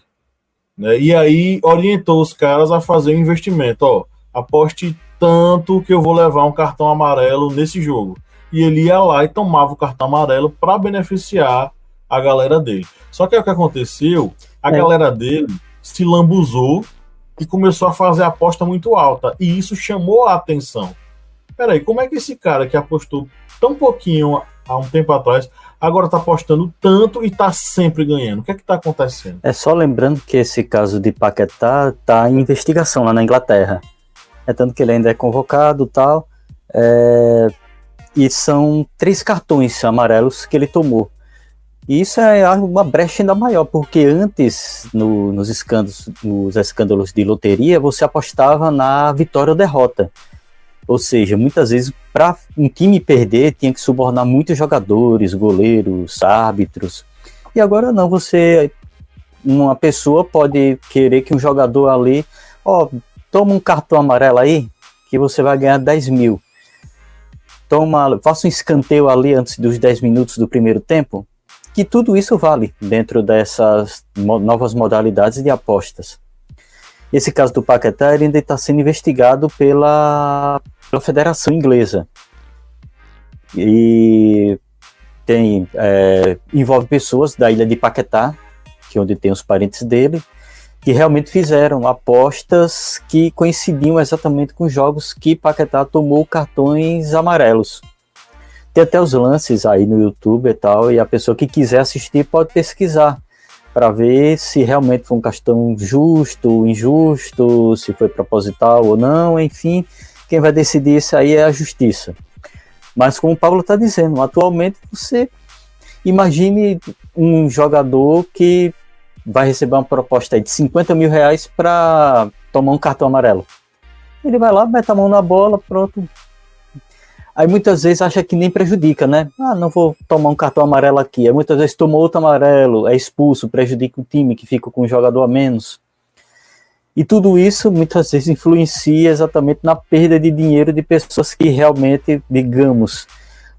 né? E aí orientou os caras a fazer um investimento. Aposte tanto que eu vou levar um cartão amarelo nesse jogo. E ele ia lá e tomava o cartão amarelo para beneficiar a galera dele. Só que o que aconteceu, a galera dele se lambuzou e começou a fazer aposta muito alta. E isso chamou a atenção. Peraí, como é que esse cara que apostou tão pouquinho há um tempo atrás, agora está apostando tanto e está sempre ganhando? O que é que está acontecendo? É só lembrando que esse caso de Paquetá está em investigação lá na Inglaterra. Tanto que ele ainda é convocado e tal. E são 3 cartões amarelos que ele tomou. E isso é uma brecha ainda maior, porque antes, nos escândalos de loteria, você apostava na vitória ou derrota. Ou seja, muitas vezes, para um time perder, tinha que subornar muitos jogadores, goleiros, árbitros. E agora não, uma pessoa pode querer que um jogador ali, toma um cartão amarelo aí, que você vai ganhar 10 mil. Faça um escanteio ali antes dos 10 minutos do primeiro tempo, que tudo isso vale dentro dessas novas modalidades de apostas. Esse caso do Paquetá ainda está sendo investigado pela Federação Inglesa. E envolve pessoas da ilha de Paquetá, que é onde tem os parentes dele, que realmente fizeram apostas que coincidiam exatamente com jogos que Paquetá tomou cartões amarelos. Tem até os lances aí no YouTube e tal, e a pessoa que quiser assistir pode pesquisar para ver se realmente foi um cartão justo, injusto, se foi proposital ou não, enfim, quem vai decidir isso aí é a justiça. Mas como o Pablo está dizendo, atualmente você imagine um jogador que vai receber uma proposta aí de R$50 mil para tomar um cartão amarelo. Ele vai lá, mete a mão na bola, pronto. Aí muitas vezes acha que nem prejudica, né? Não vou tomar um cartão amarelo aqui. Aí muitas vezes toma outro amarelo, é expulso, prejudica o time que fica com um jogador a menos. E tudo isso muitas vezes influencia exatamente na perda de dinheiro de pessoas que realmente, digamos,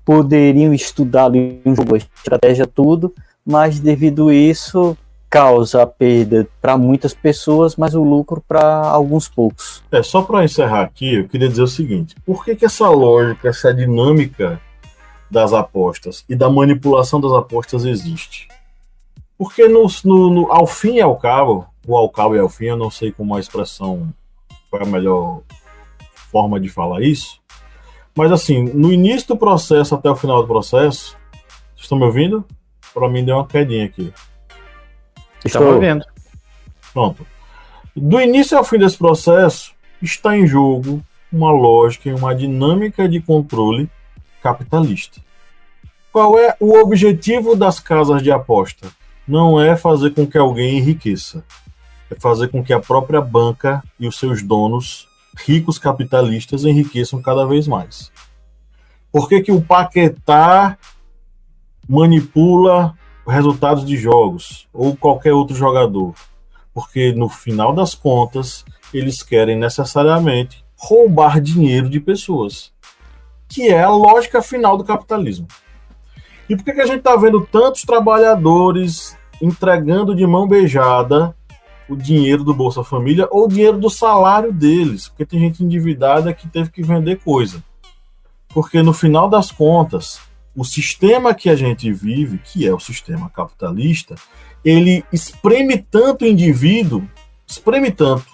poderiam estudar ali um jogo, a estratégia, tudo, mas devido a isso causa a perda para muitas pessoas, mas o lucro para alguns poucos. Só para encerrar aqui, eu queria dizer o seguinte: por que essa lógica, essa dinâmica das apostas e da manipulação das apostas existe? Porque ao fim e ao cabo, ou ao cabo e ao fim, eu não sei como a expressão, qual é a melhor forma de falar isso, mas assim, no início do processo até o final do processo, vocês estão me ouvindo? Para mim deu uma quedinha aqui. Estou vendo. Pronto. Do início ao fim desse processo, está em jogo uma lógica e uma dinâmica de controle capitalista. Qual é o objetivo das casas de aposta? Não é fazer com que alguém enriqueça. É fazer com que a própria banca e os seus donos, ricos capitalistas, enriqueçam cada vez mais. Por que o Paquetá manipula resultados de jogos, ou qualquer outro jogador? Porque no final das contas eles querem necessariamente roubar dinheiro de pessoas, que é a lógica final do capitalismo. E por que a gente está vendo tantos trabalhadores entregando de mão beijada o dinheiro do Bolsa Família ou o dinheiro do salário deles? Porque tem gente endividada que teve que vender coisa. Porque no final das contas, o sistema que a gente vive, que é o sistema capitalista, ele espreme tanto o indivíduo, espreme tanto,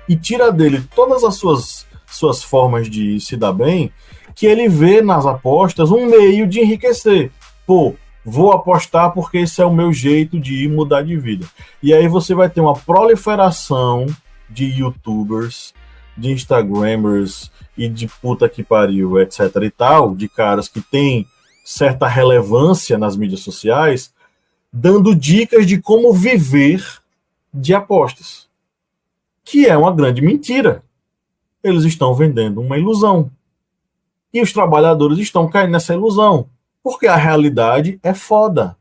e tira dele todas as suas formas de se dar bem, que ele vê nas apostas um meio de enriquecer. Vou apostar porque esse é o meu jeito de mudar de vida. E aí você vai ter uma proliferação de youtubers, de Instagrammers e de puta que pariu, etc e tal, de caras que têm certa relevância nas mídias sociais, dando dicas de como viver de apostas, que é uma grande mentira. Eles estão vendendo uma ilusão. E os trabalhadores estão caindo nessa ilusão, porque a realidade é foda.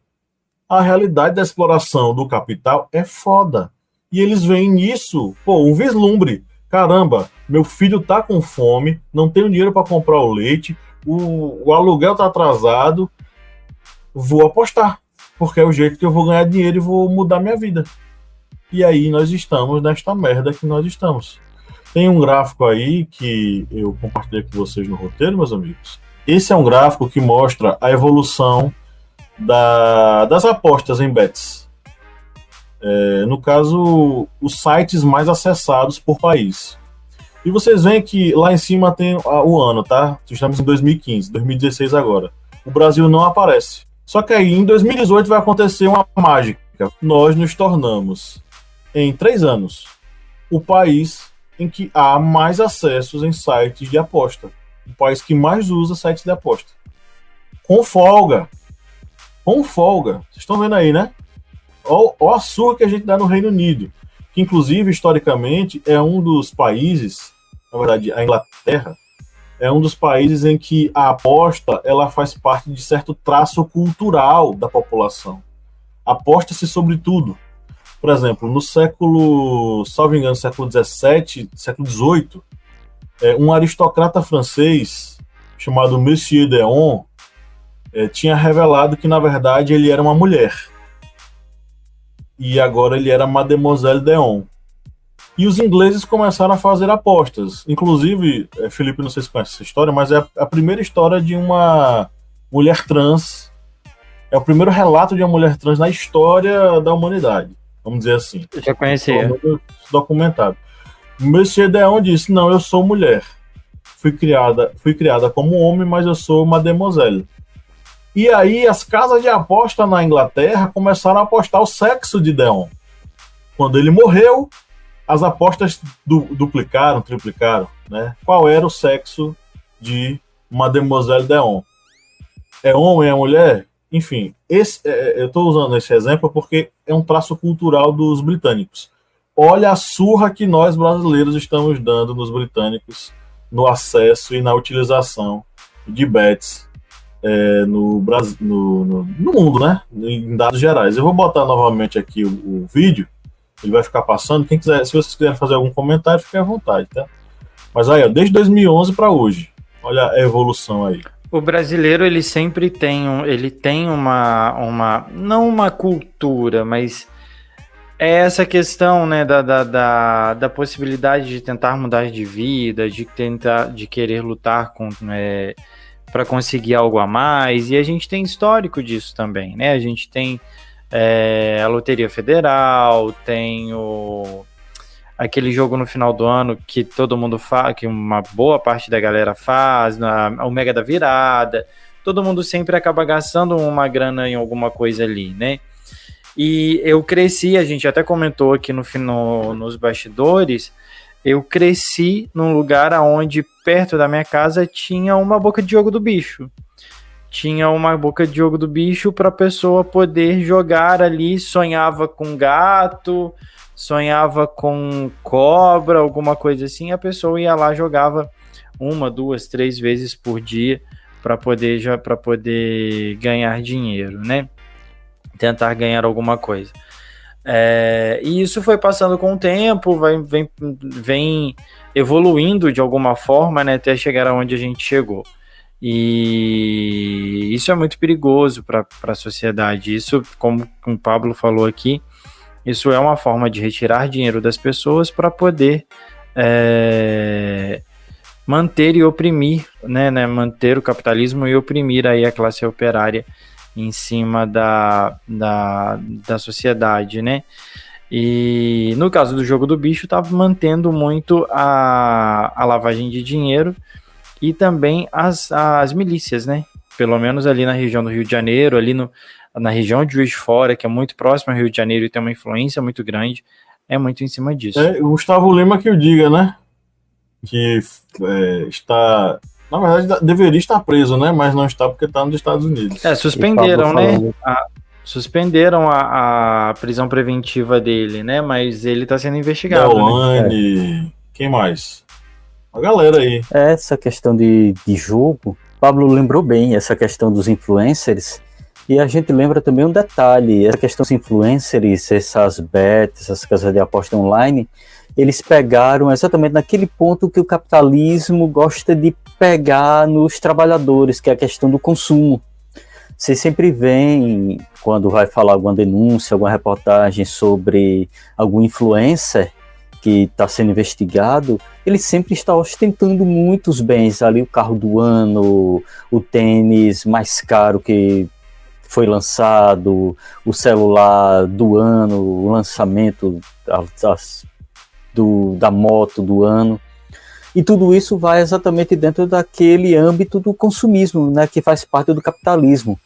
A realidade da exploração do capital é foda. E eles veem nisso, um vislumbre. Caramba, meu filho tá com fome, não tenho dinheiro para comprar o leite, o aluguel tá atrasado, vou apostar, porque é o jeito que eu vou ganhar dinheiro e vou mudar minha vida. E aí nós estamos nesta merda que nós estamos. Tem um gráfico aí que eu compartilhei com vocês no roteiro, meus amigos. Esse é um gráfico que mostra a evolução das apostas em bets. No caso, os sites mais acessados por país. E vocês veem que lá em cima tem o ano, tá? Estamos em 2015, 2016 agora. O Brasil não aparece. Só que aí, em 2018, vai acontecer uma mágica. Nós nos tornamos, em 3 anos, o país em que há mais acessos em sites de aposta. O país que mais usa sites de aposta. Com folga. Com folga. Vocês estão vendo aí, né? Olha a surra que a gente dá no Reino Unido, que inclusive, historicamente, é um dos países, na verdade, a Inglaterra, é um dos países em que a aposta ela faz parte de certo traço cultural da população. Aposta-se sobre tudo. Por exemplo, no século, salvo engano, século XVII, século XVIII, um aristocrata francês chamado Monsieur d'Eon tinha revelado que, na verdade, ele era uma mulher. E agora ele era Mademoiselle d'Eon. E os ingleses começaram a fazer apostas. Inclusive, Felipe, não sei se conhece essa história, mas é a primeira história de uma mulher trans. É o primeiro relato de uma mulher trans na história da humanidade. Vamos dizer assim. Eu já conhecia. Documentado. Monsieur d'Eon disse, não, eu sou mulher. Fui criada como homem, mas eu sou Mademoiselle. E aí as casas de aposta na Inglaterra começaram a apostar o sexo de d'Eon. Quando ele morreu, as apostas duplicaram, triplicaram, né? Qual era o sexo de Mademoiselle d'Eon? É homem, é mulher? Enfim, eu estou usando esse exemplo porque é um traço cultural dos britânicos. Olha a surra que nós brasileiros estamos dando nos britânicos no acesso e na utilização de bets no Brasil, no mundo, né? Em dados gerais. Eu vou botar novamente aqui o vídeo, ele vai ficar passando. Quem quiser, se vocês quiserem fazer algum comentário, fique à vontade, tá? Mas aí, desde 2011 para hoje, olha a evolução aí. O brasileiro, ele sempre tem uma não uma cultura, mas é essa questão, né, da possibilidade de tentar mudar de vida, de querer lutar para conseguir algo a mais, e a gente tem histórico disso também, né? A gente tem a Loteria Federal, tem aquele jogo no final do ano que todo mundo faz, que uma boa parte da galera faz, o Mega da Virada, todo mundo sempre acaba gastando uma grana em alguma coisa ali, né? E eu cresci, a gente até comentou aqui nos bastidores, eu cresci num lugar onde, perto da minha casa, tinha uma boca de jogo do bicho. Tinha uma boca de jogo do bicho para a pessoa poder jogar ali, sonhava com gato, sonhava com cobra, alguma coisa assim, a pessoa ia lá, jogava 1, 2, 3 vezes por dia para poder ganhar dinheiro, né? Tentar ganhar alguma coisa. E isso foi passando com o tempo, vem evoluindo de alguma forma, né, até chegar aonde a gente chegou. E isso é muito perigoso para a sociedade. Isso, como o Pablo falou aqui, isso é uma forma de retirar dinheiro das pessoas para poder manter e oprimir, né, manter o capitalismo e oprimir aí a classe operária em cima da sociedade, né? E no caso do jogo do bicho, estava mantendo muito a lavagem de dinheiro e também as milícias, né? Pelo menos ali na região do Rio de Janeiro, ali na região de Juiz de Fora, que é muito próximo ao Rio de Janeiro e tem uma influência muito grande, é muito em cima disso. Gustavo Lima que o diga, né? que está, na verdade, deveria estar preso, né? Mas não está porque está nos Estados Unidos. Suspenderam, né? Suspenderam a prisão preventiva dele, né? Mas ele está sendo investigado. Deolane, quem mais? A galera aí. Essa questão de jogo, Pablo lembrou bem essa questão dos influencers, e a gente lembra também um detalhe, essa questão dos influencers, essas bets, essas casas de aposta online, eles pegaram exatamente naquele ponto que o capitalismo gosta de pegar nos trabalhadores, que é a questão do consumo. Você sempre vê, quando vai falar alguma denúncia, alguma reportagem sobre algum influencer que está sendo investigado, ele sempre está ostentando muitos bens ali, o carro do ano, o tênis mais caro que foi lançado, o celular do ano, o lançamento da moto do ano. E tudo isso vai exatamente dentro daquele âmbito do consumismo, né, que faz parte do capitalismo.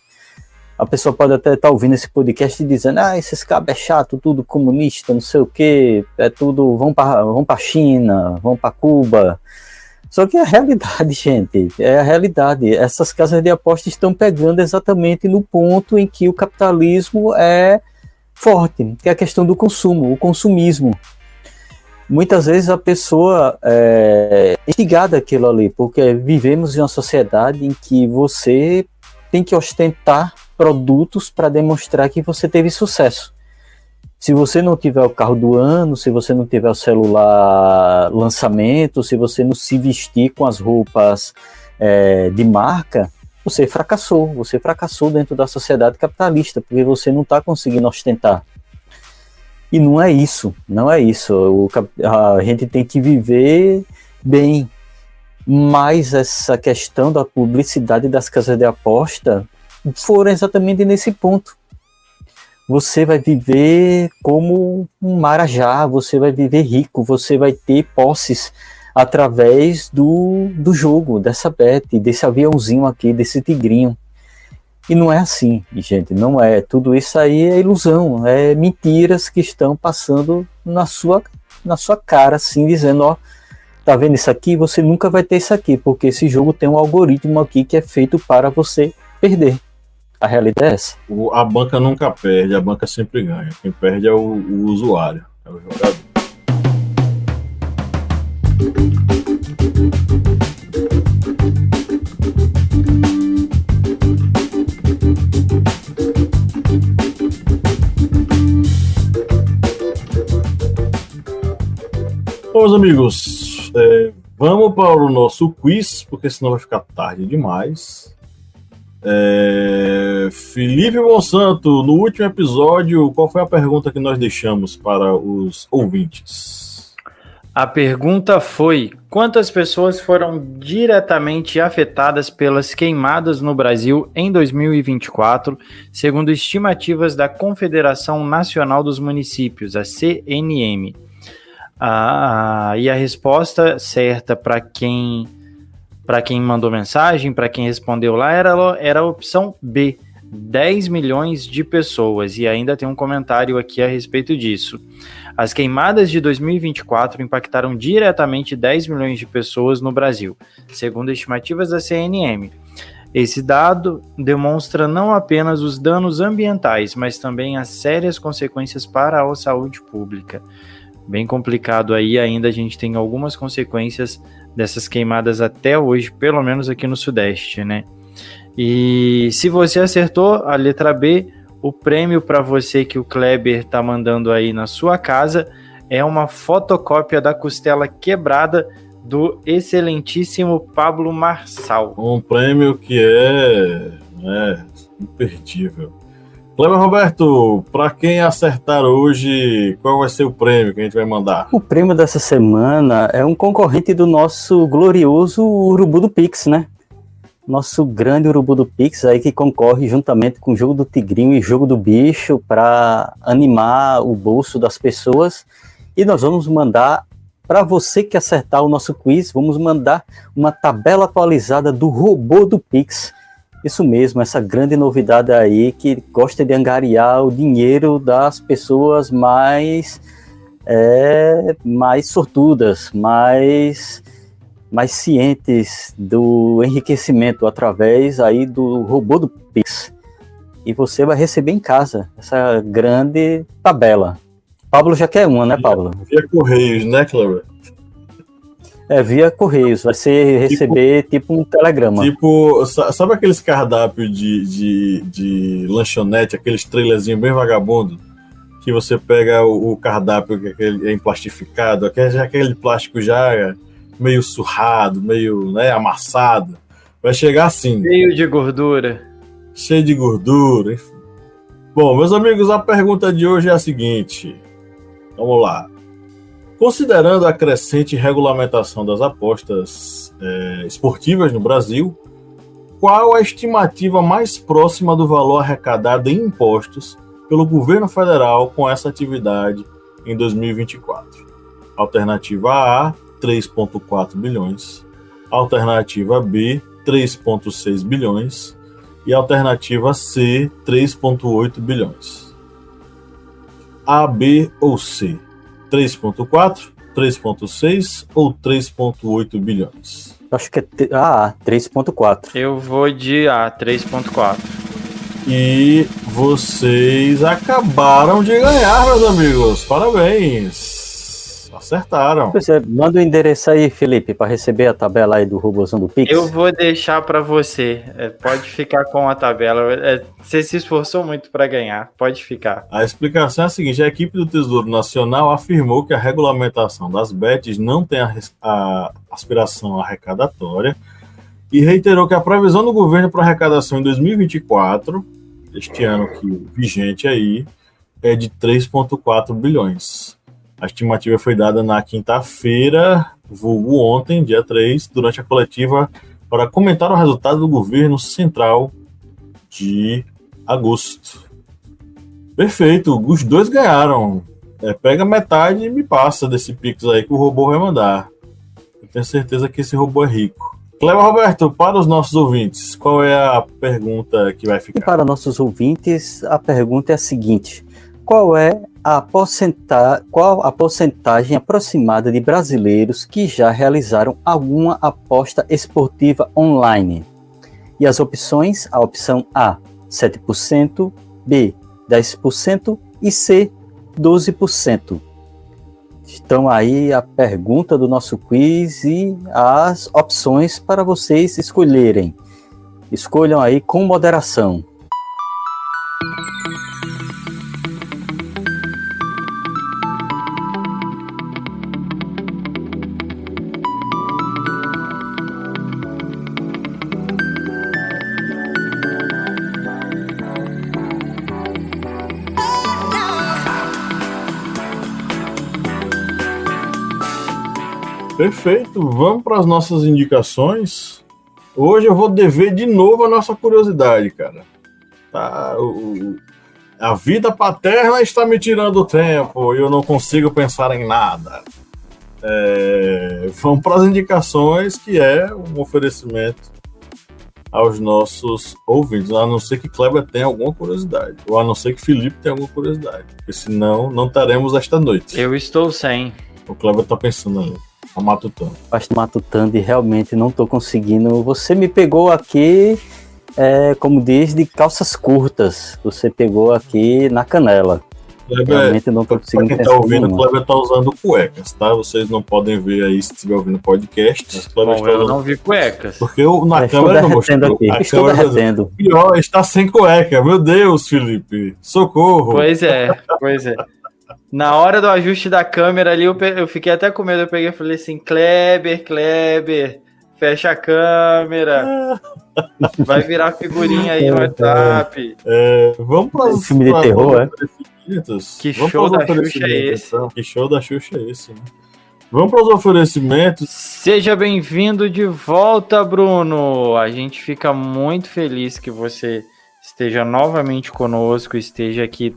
A pessoa pode até estar ouvindo esse podcast e dizendo, esses cabos é chato, tudo comunista, não sei o quê, é tudo, vão para China, vão para Cuba. Só que é a realidade, gente, é a realidade. Essas casas de aposta estão pegando exatamente no ponto em que o capitalismo é forte, que é a questão do consumo, o consumismo. Muitas vezes a pessoa é instigada àquilo ali, porque vivemos em uma sociedade em que você tem que ostentar produtos para demonstrar que você teve sucesso. Se você não tiver o carro do ano, se você não tiver o celular lançamento, se você não se vestir com as roupas de marca, você fracassou dentro da sociedade capitalista, porque você não está conseguindo ostentar. E não é isso. A gente tem que viver bem, mas essa questão da publicidade das casas de aposta foram exatamente nesse ponto. Você vai viver como um marajá, você vai viver rico, você vai ter posses através do jogo, dessa bet, desse aviãozinho aqui, desse tigrinho. E não é assim, gente, não é. Tudo isso aí é ilusão, é mentiras que estão passando na sua cara, assim, dizendo, tá vendo isso aqui? Você nunca vai ter isso aqui, porque esse jogo tem um algoritmo aqui que é feito para você perder. A realidade é essa. A banca nunca perde, a banca sempre ganha. Quem perde é o usuário, é o jogador. Bom, meus amigos, vamos para o nosso quiz, porque senão vai ficar tarde demais. Felipe Monsanto, no último episódio, qual foi a pergunta que nós deixamos para os ouvintes? A pergunta foi: quantas pessoas foram diretamente afetadas pelas queimadas no Brasil em 2024, segundo estimativas da Confederação Nacional dos Municípios, a CNM? E a resposta certa para quem mandou mensagem, para quem respondeu lá, era a opção B, 10 milhões de pessoas. E ainda tem um comentário aqui a respeito disso. As queimadas de 2024 impactaram diretamente 10 milhões de pessoas no Brasil, segundo estimativas da CNM. Esse dado demonstra não apenas os danos ambientais, mas também as sérias consequências para a saúde pública. Bem complicado aí, ainda a gente tem algumas consequências dessas queimadas até hoje, pelo menos aqui no Sudeste, né? E se você acertou a letra B, o prêmio para você que o Kleber tá mandando aí na sua casa é uma fotocópia da costela quebrada do excelentíssimo Pablo Marçal. Um prêmio que é imperdível. Kleber Roberto, para quem acertar hoje, qual vai ser o prêmio que a gente vai mandar? O prêmio dessa semana é um concorrente do nosso glorioso Urubu do Pix, né? Nosso grande Urubu do Pix aí que concorre juntamente com o Jogo do Tigrinho e Jogo do Bicho para animar o bolso das pessoas. E nós vamos mandar, para você que acertar o nosso quiz, vamos mandar uma tabela atualizada do Robô do Pix. Isso mesmo, essa grande novidade aí que gosta de angariar o dinheiro das pessoas mais sortudas, mais mais cientes do enriquecimento através aí do robô do Pix. E você vai receber em casa essa grande tabela. Pablo já quer uma, né, Pablo? Via Correios, né, Cleber? Via Correios. Vai ser receber tipo um telegrama. Tipo, sabe aqueles cardápios de lanchonete, aqueles trailerzinhos bem vagabundo? Que você pega o cardápio que é emplastificado, aquele plástico já meio surrado, meio, né, amassado. Vai chegar assim. Cheio de gordura. Cheio de gordura, enfim. Bom, meus amigos, a pergunta de hoje é a seguinte. Vamos lá. Considerando a crescente regulamentação das apostas esportivas no Brasil, qual a estimativa mais próxima do valor arrecadado em impostos pelo governo federal com essa atividade em 2024? Alternativa A, 3,4 bilhões. Alternativa B, 3,6 bilhões. E alternativa C, 3,8 bilhões. A, B ou C? 3,4, 3,6 ou 3,8 bilhões? Acho que é 3,4. Eu vou de A, 3,4. E vocês acabaram de ganhar, meus amigos. Parabéns. Acertaram. Pois é, manda o endereço aí, Felipe, para receber a tabela aí do robôzão do Pix. Eu vou deixar para você. Pode ficar com a tabela. Você se esforçou muito para ganhar. Pode ficar. A explicação é a seguinte: a equipe do Tesouro Nacional afirmou que a regulamentação das bets não tem a aspiração arrecadatória e reiterou que a previsão do governo para arrecadação em 2024, este ano que vigente aí, é de 3,4 bilhões. A estimativa foi dada na quinta-feira, vulgo ontem, dia 3, durante a coletiva para comentar o resultado do governo central de agosto. Perfeito, os dois ganharam. Pega metade e me passa desse Pix aí que o robô vai mandar. Eu tenho certeza que esse robô é rico. Cleber Roberto, para os nossos ouvintes, qual é a pergunta que vai ficar? E para nossos ouvintes, a pergunta é a seguinte: qual a porcentagem aproximada de brasileiros que já realizaram alguma aposta esportiva online? E as opções: a opção A, 7%, B, 10% e C, 12%. Estão aí a pergunta do nosso quiz e as opções para vocês escolherem. Escolham aí com moderação. Perfeito, vamos para as nossas indicações. Hoje eu vou dever de novo a nossa curiosidade, cara. Tá, a vida paterna está me tirando o tempo e eu não consigo pensar em nada. Vamos para as indicações, que é um oferecimento aos nossos ouvintes, a não ser que Kleber tenha alguma curiosidade, ou a não ser que Felipe tenha alguma curiosidade, porque senão não teremos esta noite. Eu estou sem. O Kleber está pensando ali. Matutando. Matutando e realmente não estou conseguindo. Você me pegou aqui, como diz, de calças curtas. Você pegou aqui na canela. Kleber, realmente não estou conseguindo. Para quem está ouvindo, o Kleber está usando cuecas, tá? Vocês não podem ver aí se estiver ouvindo podcast. Bom, eu não vi cuecas. Porque na câmera não mostrou. Estou derretendo. Pior, está sem cueca. Meu Deus, Felipe. Socorro. Pois é. Na hora do ajuste da câmera ali, eu fiquei até com medo. Eu peguei e falei assim: Kleber, fecha a câmera. Vai virar figurinha aí no WhatsApp. Vamos para os filme de terror, Que show da Xuxa é esse? Que show da Xuxa é esse, né? Vamos para os oferecimentos. Seja bem-vindo de volta, Bruno. A gente fica muito feliz que você esteja novamente conosco, esteja aqui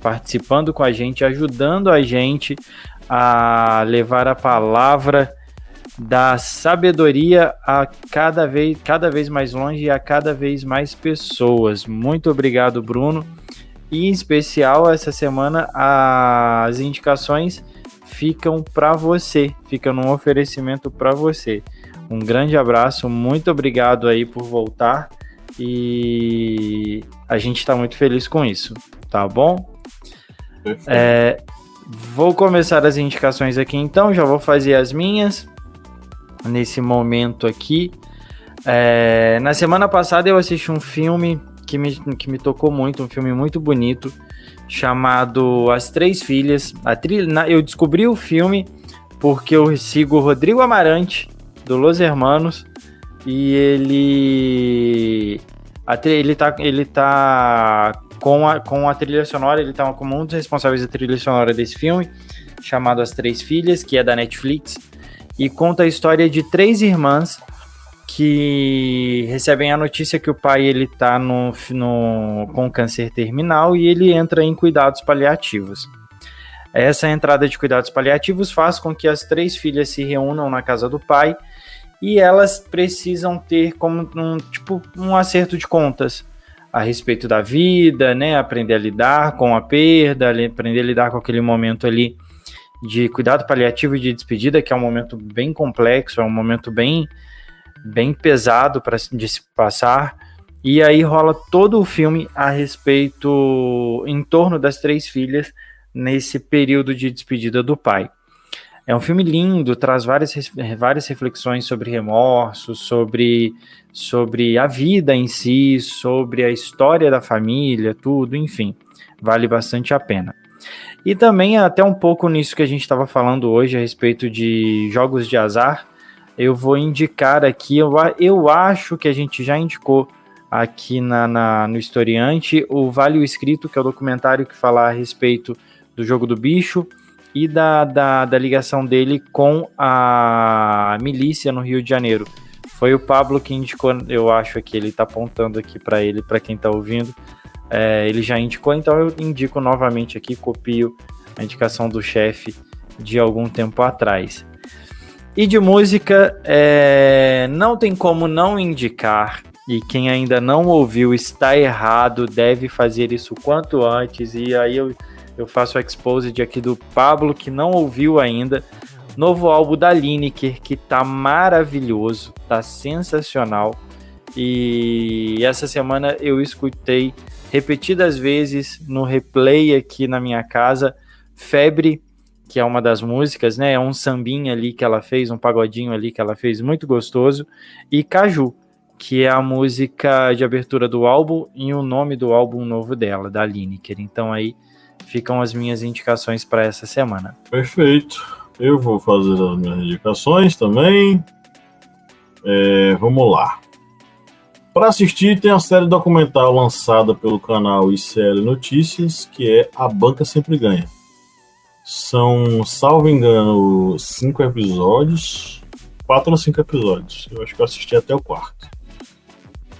participando com a gente, ajudando a gente a levar a palavra da sabedoria a cada vez mais longe e a cada vez mais pessoas. Muito obrigado, Bruno. E em especial essa semana as indicações ficam para você, fica num oferecimento para você. Um grande abraço, muito obrigado aí por voltar e a gente está muito feliz com isso, tá bom? Vou começar as indicações aqui então, já vou fazer as minhas nesse momento aqui. Na semana passada eu assisti um filme que me tocou muito, um filme muito bonito, chamado As Três Filhas. Eu descobri o filme porque eu sigo o Rodrigo Amarante, do Los Hermanos, e ele tá com a trilha sonora, ele tá como um dos responsáveis da trilha sonora desse filme, chamado As Três Filhas, que é da Netflix, e conta a história de 3 irmãs que recebem a notícia que o pai ele tá com câncer terminal e ele entra em cuidados paliativos. Essa entrada de cuidados paliativos faz com que as 3 filhas se reúnam na casa do pai e elas precisam ter como um acerto de contas a respeito da vida, né? Aprender a lidar com a perda, aprender a lidar com aquele momento ali de cuidado paliativo e de despedida, que é um momento bem complexo, é um momento bem pesado de se passar. E aí rola todo o filme a respeito, em torno das 3 filhas, nesse período de despedida do pai. É um filme lindo, traz várias reflexões sobre remorso, sobre a vida em si, sobre a história da família, tudo, enfim, vale bastante a pena. E também até um pouco nisso que a gente estava falando hoje a respeito de jogos de azar, eu vou indicar aqui, eu acho que a gente já indicou aqui no Historiante, o Vale o Escrito, que é o documentário que fala a respeito do jogo do bicho e da ligação dele com a milícia no Rio de Janeiro. Foi o Pablo que indicou, eu acho que ele está apontando aqui para quem está ouvindo. Ele já indicou, então eu indico novamente aqui, copio a indicação do chefe de algum tempo atrás. E de música, não tem como não indicar, e quem ainda não ouviu está errado, deve fazer isso quanto antes, e aí eu faço o exposed aqui do Pablo, que não ouviu ainda, novo álbum da Lineker, que tá maravilhoso, tá sensacional, e essa semana eu escutei repetidas vezes no replay aqui na minha casa, Febre, que é uma das músicas, né? É um sambinha ali que ela fez, um pagodinho ali que ela fez, muito gostoso. E Caju, que é a música de abertura do álbum e o nome do álbum novo dela, da Lineker. Então aí ficam as minhas indicações para essa semana. Perfeito. Eu vou fazer as minhas indicações também. Vamos lá. Para assistir, tem a série documental lançada pelo canal ICL Notícias, que é A Banca Sempre Ganha. São, salvo engano, 5 episódios, 4 ou 5 episódios, eu acho que eu assisti até o 4º,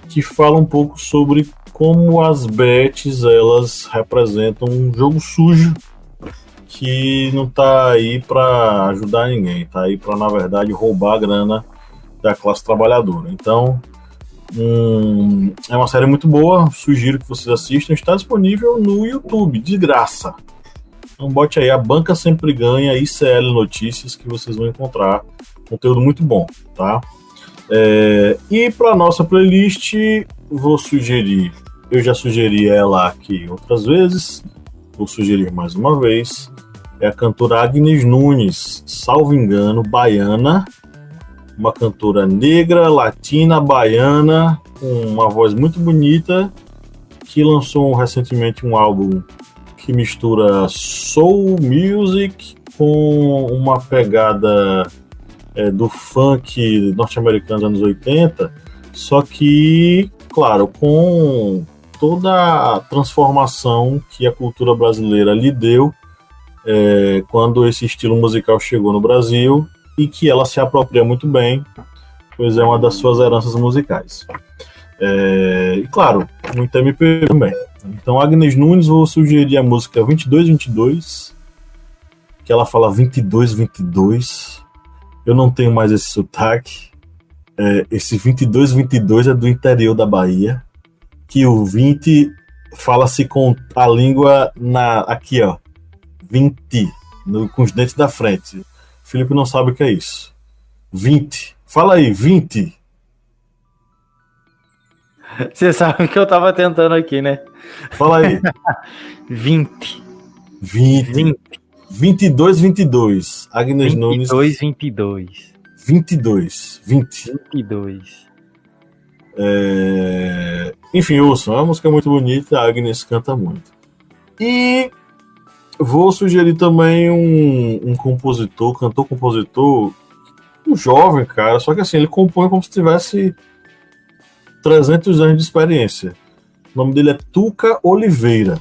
que fala um pouco sobre como as bets, elas representam um jogo sujo que não tá aí para ajudar ninguém, tá aí para, na verdade, roubar a grana da classe trabalhadora. Então, é uma série muito boa, sugiro que vocês assistam, está disponível no YouTube, de graça. Então bote aí, A Banca Sempre Ganha, ICL Notícias, que vocês vão encontrar conteúdo muito bom, tá? E para nossa playlist, vou sugerir, eu já sugeri ela aqui outras vezes, vou sugerir mais uma vez, é a cantora Agnes Nunes, salvo engano, baiana, uma cantora negra, latina, baiana, com uma voz muito bonita, que lançou recentemente um álbum que mistura soul music com uma pegada do funk norte-americano dos anos 80, só que, claro, com toda a transformação que a cultura brasileira lhe deu quando esse estilo musical chegou no Brasil e que ela se apropria muito bem, pois é uma das suas heranças musicais. E, claro, muito MP também. Então, Agnes Nunes, vou sugerir a música 2222, que ela fala 2222. Eu não tenho mais esse sotaque. Esse 2222 é do interior da Bahia, que o 20 fala-se com a língua aqui, ó, 20. com os dentes da frente. Felipe não sabe o que é isso. 20. Fala aí, 20. Você sabe que eu tava tentando aqui, né? Fala aí. 20. 20. 22, 22. Agnes Nunes. 22. 22. 20. 22. Enfim, ouçam. É uma música muito bonita. A Agnes canta muito. E vou sugerir também um compositor, cantor-compositor, um jovem, cara. Só que assim, ele compõe como se tivesse 300 anos de experiência. O nome dele é Tuca Oliveira.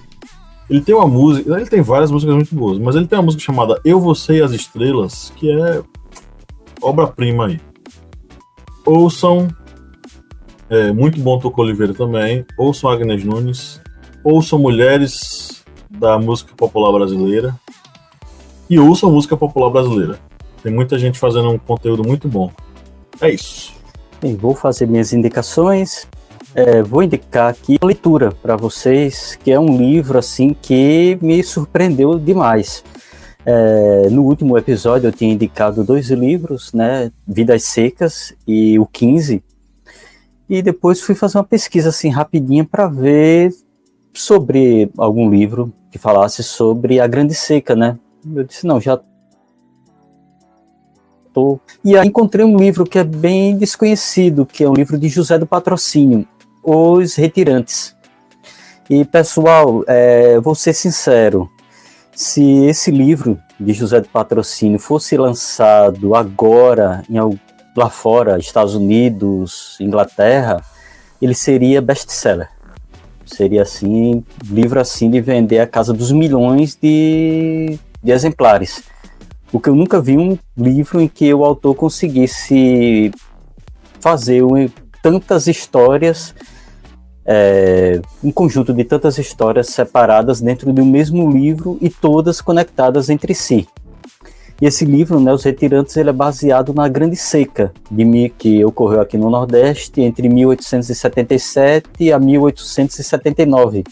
Ele tem uma música, ele tem várias músicas muito boas, mas ele tem uma música chamada Eu, Você e as Estrelas, que é obra-prima aí. Ouçam, muito bom Tuca Oliveira também, ouçam Agnes Nunes, ouçam mulheres da música popular brasileira e ouçam música popular brasileira. Tem muita gente fazendo um conteúdo muito bom. É isso. Bem, vou fazer minhas indicações. Vou indicar aqui uma leitura para vocês, que é um livro assim que me surpreendeu demais. No último episódio eu tinha indicado 2 livros, né, Vidas Secas e o 15, e depois fui fazer uma pesquisa assim rapidinha para ver sobre algum livro que falasse sobre a Grande Seca, né? Eu disse, não, já tô. E aí encontrei um livro que é bem desconhecido, que é um livro de José do Patrocínio, Os Retirantes. E pessoal, vou ser sincero, se esse livro de José do Patrocínio fosse lançado agora lá fora, Estados Unidos, Inglaterra, ele seria best-seller. Seria assim, livro assim de vender a casa dos milhões de exemplares. Porque eu nunca vi um livro em que o autor conseguisse fazer tantas histórias, um conjunto de tantas histórias separadas dentro de um mesmo livro e todas conectadas entre si. E esse livro, né, Os Retirantes, ele é baseado na Grande Seca, que ocorreu aqui no Nordeste entre 1877 a 1879.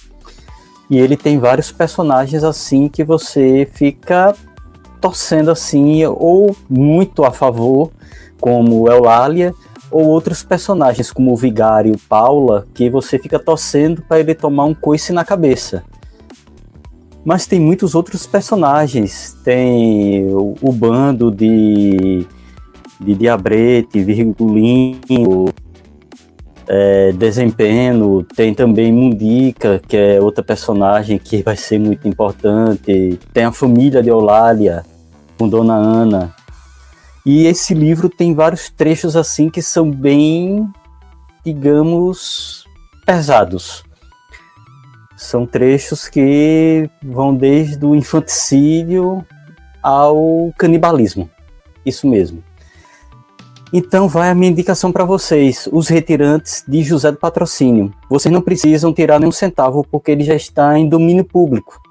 E ele tem vários personagens assim que você fica torcendo assim, ou muito a favor, como Eulália, ou outros personagens, como o Vigário Paula, que você fica torcendo para ele tomar um coice na cabeça. Mas tem muitos outros personagens, tem o bando de Diabrete, Virgulinho, Desempenho, tem também Mundica, que é outra personagem que vai ser muito importante, tem a família de Eulália, com Dona Ana. E esse livro tem vários trechos assim que são bem, digamos, pesados. São trechos que vão desde o infanticídio ao canibalismo. Isso mesmo. Então vai a minha indicação para vocês, Os Retirantes, de José do Patrocínio. Vocês não precisam tirar nenhum centavo, porque ele já está em domínio público.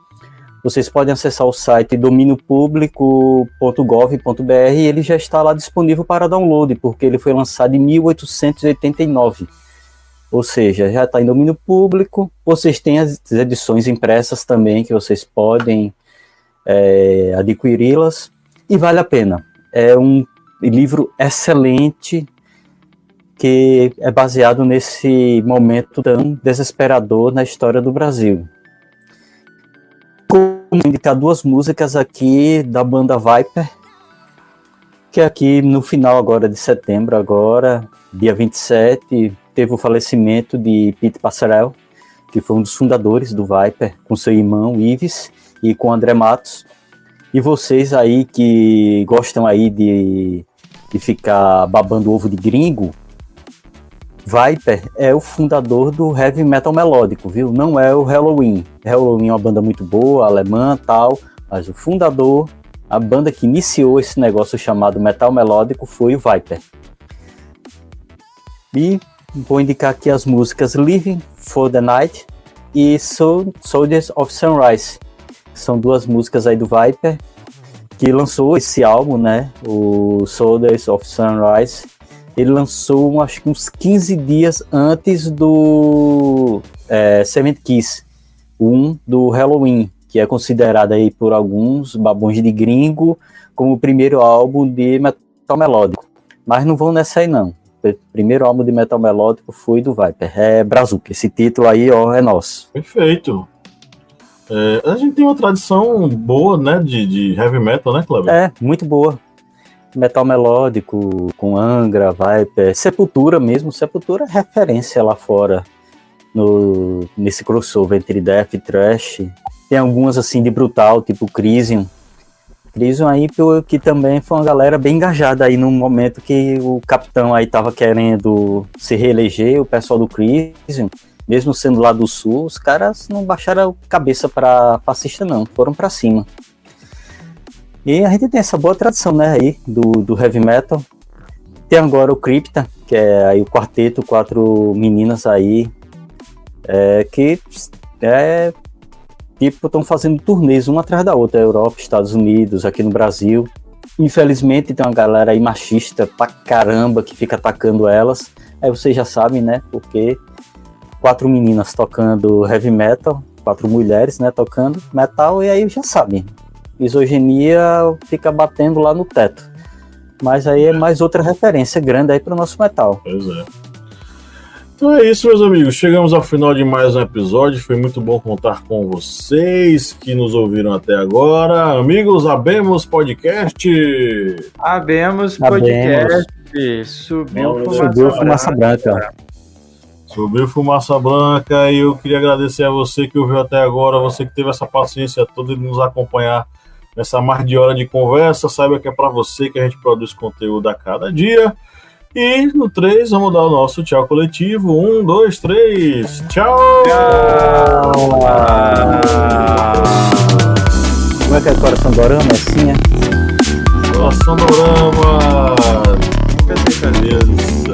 Vocês podem acessar o site dominiopublico.gov.br e ele já está lá disponível para download, porque ele foi lançado em 1889. Ou seja, já está em domínio público. Vocês têm as edições impressas também, que vocês podem adquiri-las, e vale a pena. É um livro excelente, que é baseado nesse momento tão desesperador na história do Brasil. Como indicar 2 músicas aqui da banda Viper, que aqui no final agora de setembro, agora, dia 27, teve o falecimento de Pete Passarel, que foi um dos fundadores do Viper, com seu irmão Ives e com André Matos. E vocês aí que gostam aí de ficar babando ovo de gringo, Viper é o fundador do heavy metal melódico, viu? Não é o Halloween. Halloween é uma banda muito boa, alemã e tal, mas o fundador, a banda que iniciou esse negócio chamado metal melódico foi o Viper. E vou indicar aqui as músicas Living for the Night e Soldiers of Sunrise. São 2 músicas aí do Viper, que lançou esse álbum, né? O Soldiers of Sunrise. Ele lançou, acho que uns 15 dias antes do Seventh Kiss, do Halloween. que é considerado aí por alguns babões de gringo como o primeiro álbum de metal melódico. Mas não vão nessa aí não. O primeiro álbum de metal melódico foi do Viper, é Brazuca. Esse título aí, ó, é nosso. Perfeito. A gente tem uma tradição boa, né, de heavy metal, né, Cleber? É, muito boa. Metal melódico, com Angra, Viper, Sepultura mesmo. Sepultura é referência lá fora, nesse crossover entre death e thrash. Tem algumas assim de brutal, tipo Crisium. Crisium aí, que também foi uma galera bem engajada aí no momento que o capitão aí tava querendo se reeleger, o pessoal do Crisium, mesmo sendo lá do sul, os caras não baixaram a cabeça pra fascista não, foram pra cima. E a gente tem essa boa tradição, né, aí, do heavy metal. Tem agora o Crypta, que é aí o quarteto, 4 meninas aí, que tipo, estão fazendo turnês uma atrás da outra, Europa, Estados Unidos, aqui no Brasil. Infelizmente tem uma galera aí machista pra caramba que fica atacando elas. Aí vocês já sabem, né, porque 4 meninas tocando heavy metal, 4 mulheres, né, tocando metal, e aí já sabem. Misoginia fica batendo lá no teto. Mas aí é mais outra referência grande aí pro nosso metal. Pois é. Então é isso, meus amigos. Chegamos ao final de mais um episódio. Foi muito bom contar com vocês que nos ouviram até agora. Amigos, Abemos Podcast. Abemos Podcast. Subiu Fumaça Branca. Subiu Fumaça Branca. E eu queria agradecer a você que ouviu até agora, você que teve essa paciência toda de nos acompanhar nessa mais de hora de conversa. Saiba que é para você que a gente produz conteúdo a cada dia. E no 3, vamos dar o nosso tchau coletivo. 1, 2, 3. Tchau! Tchau! Como é que é Coração Dorama? É assim, é? Coração Dorama! Nunca sei fazer.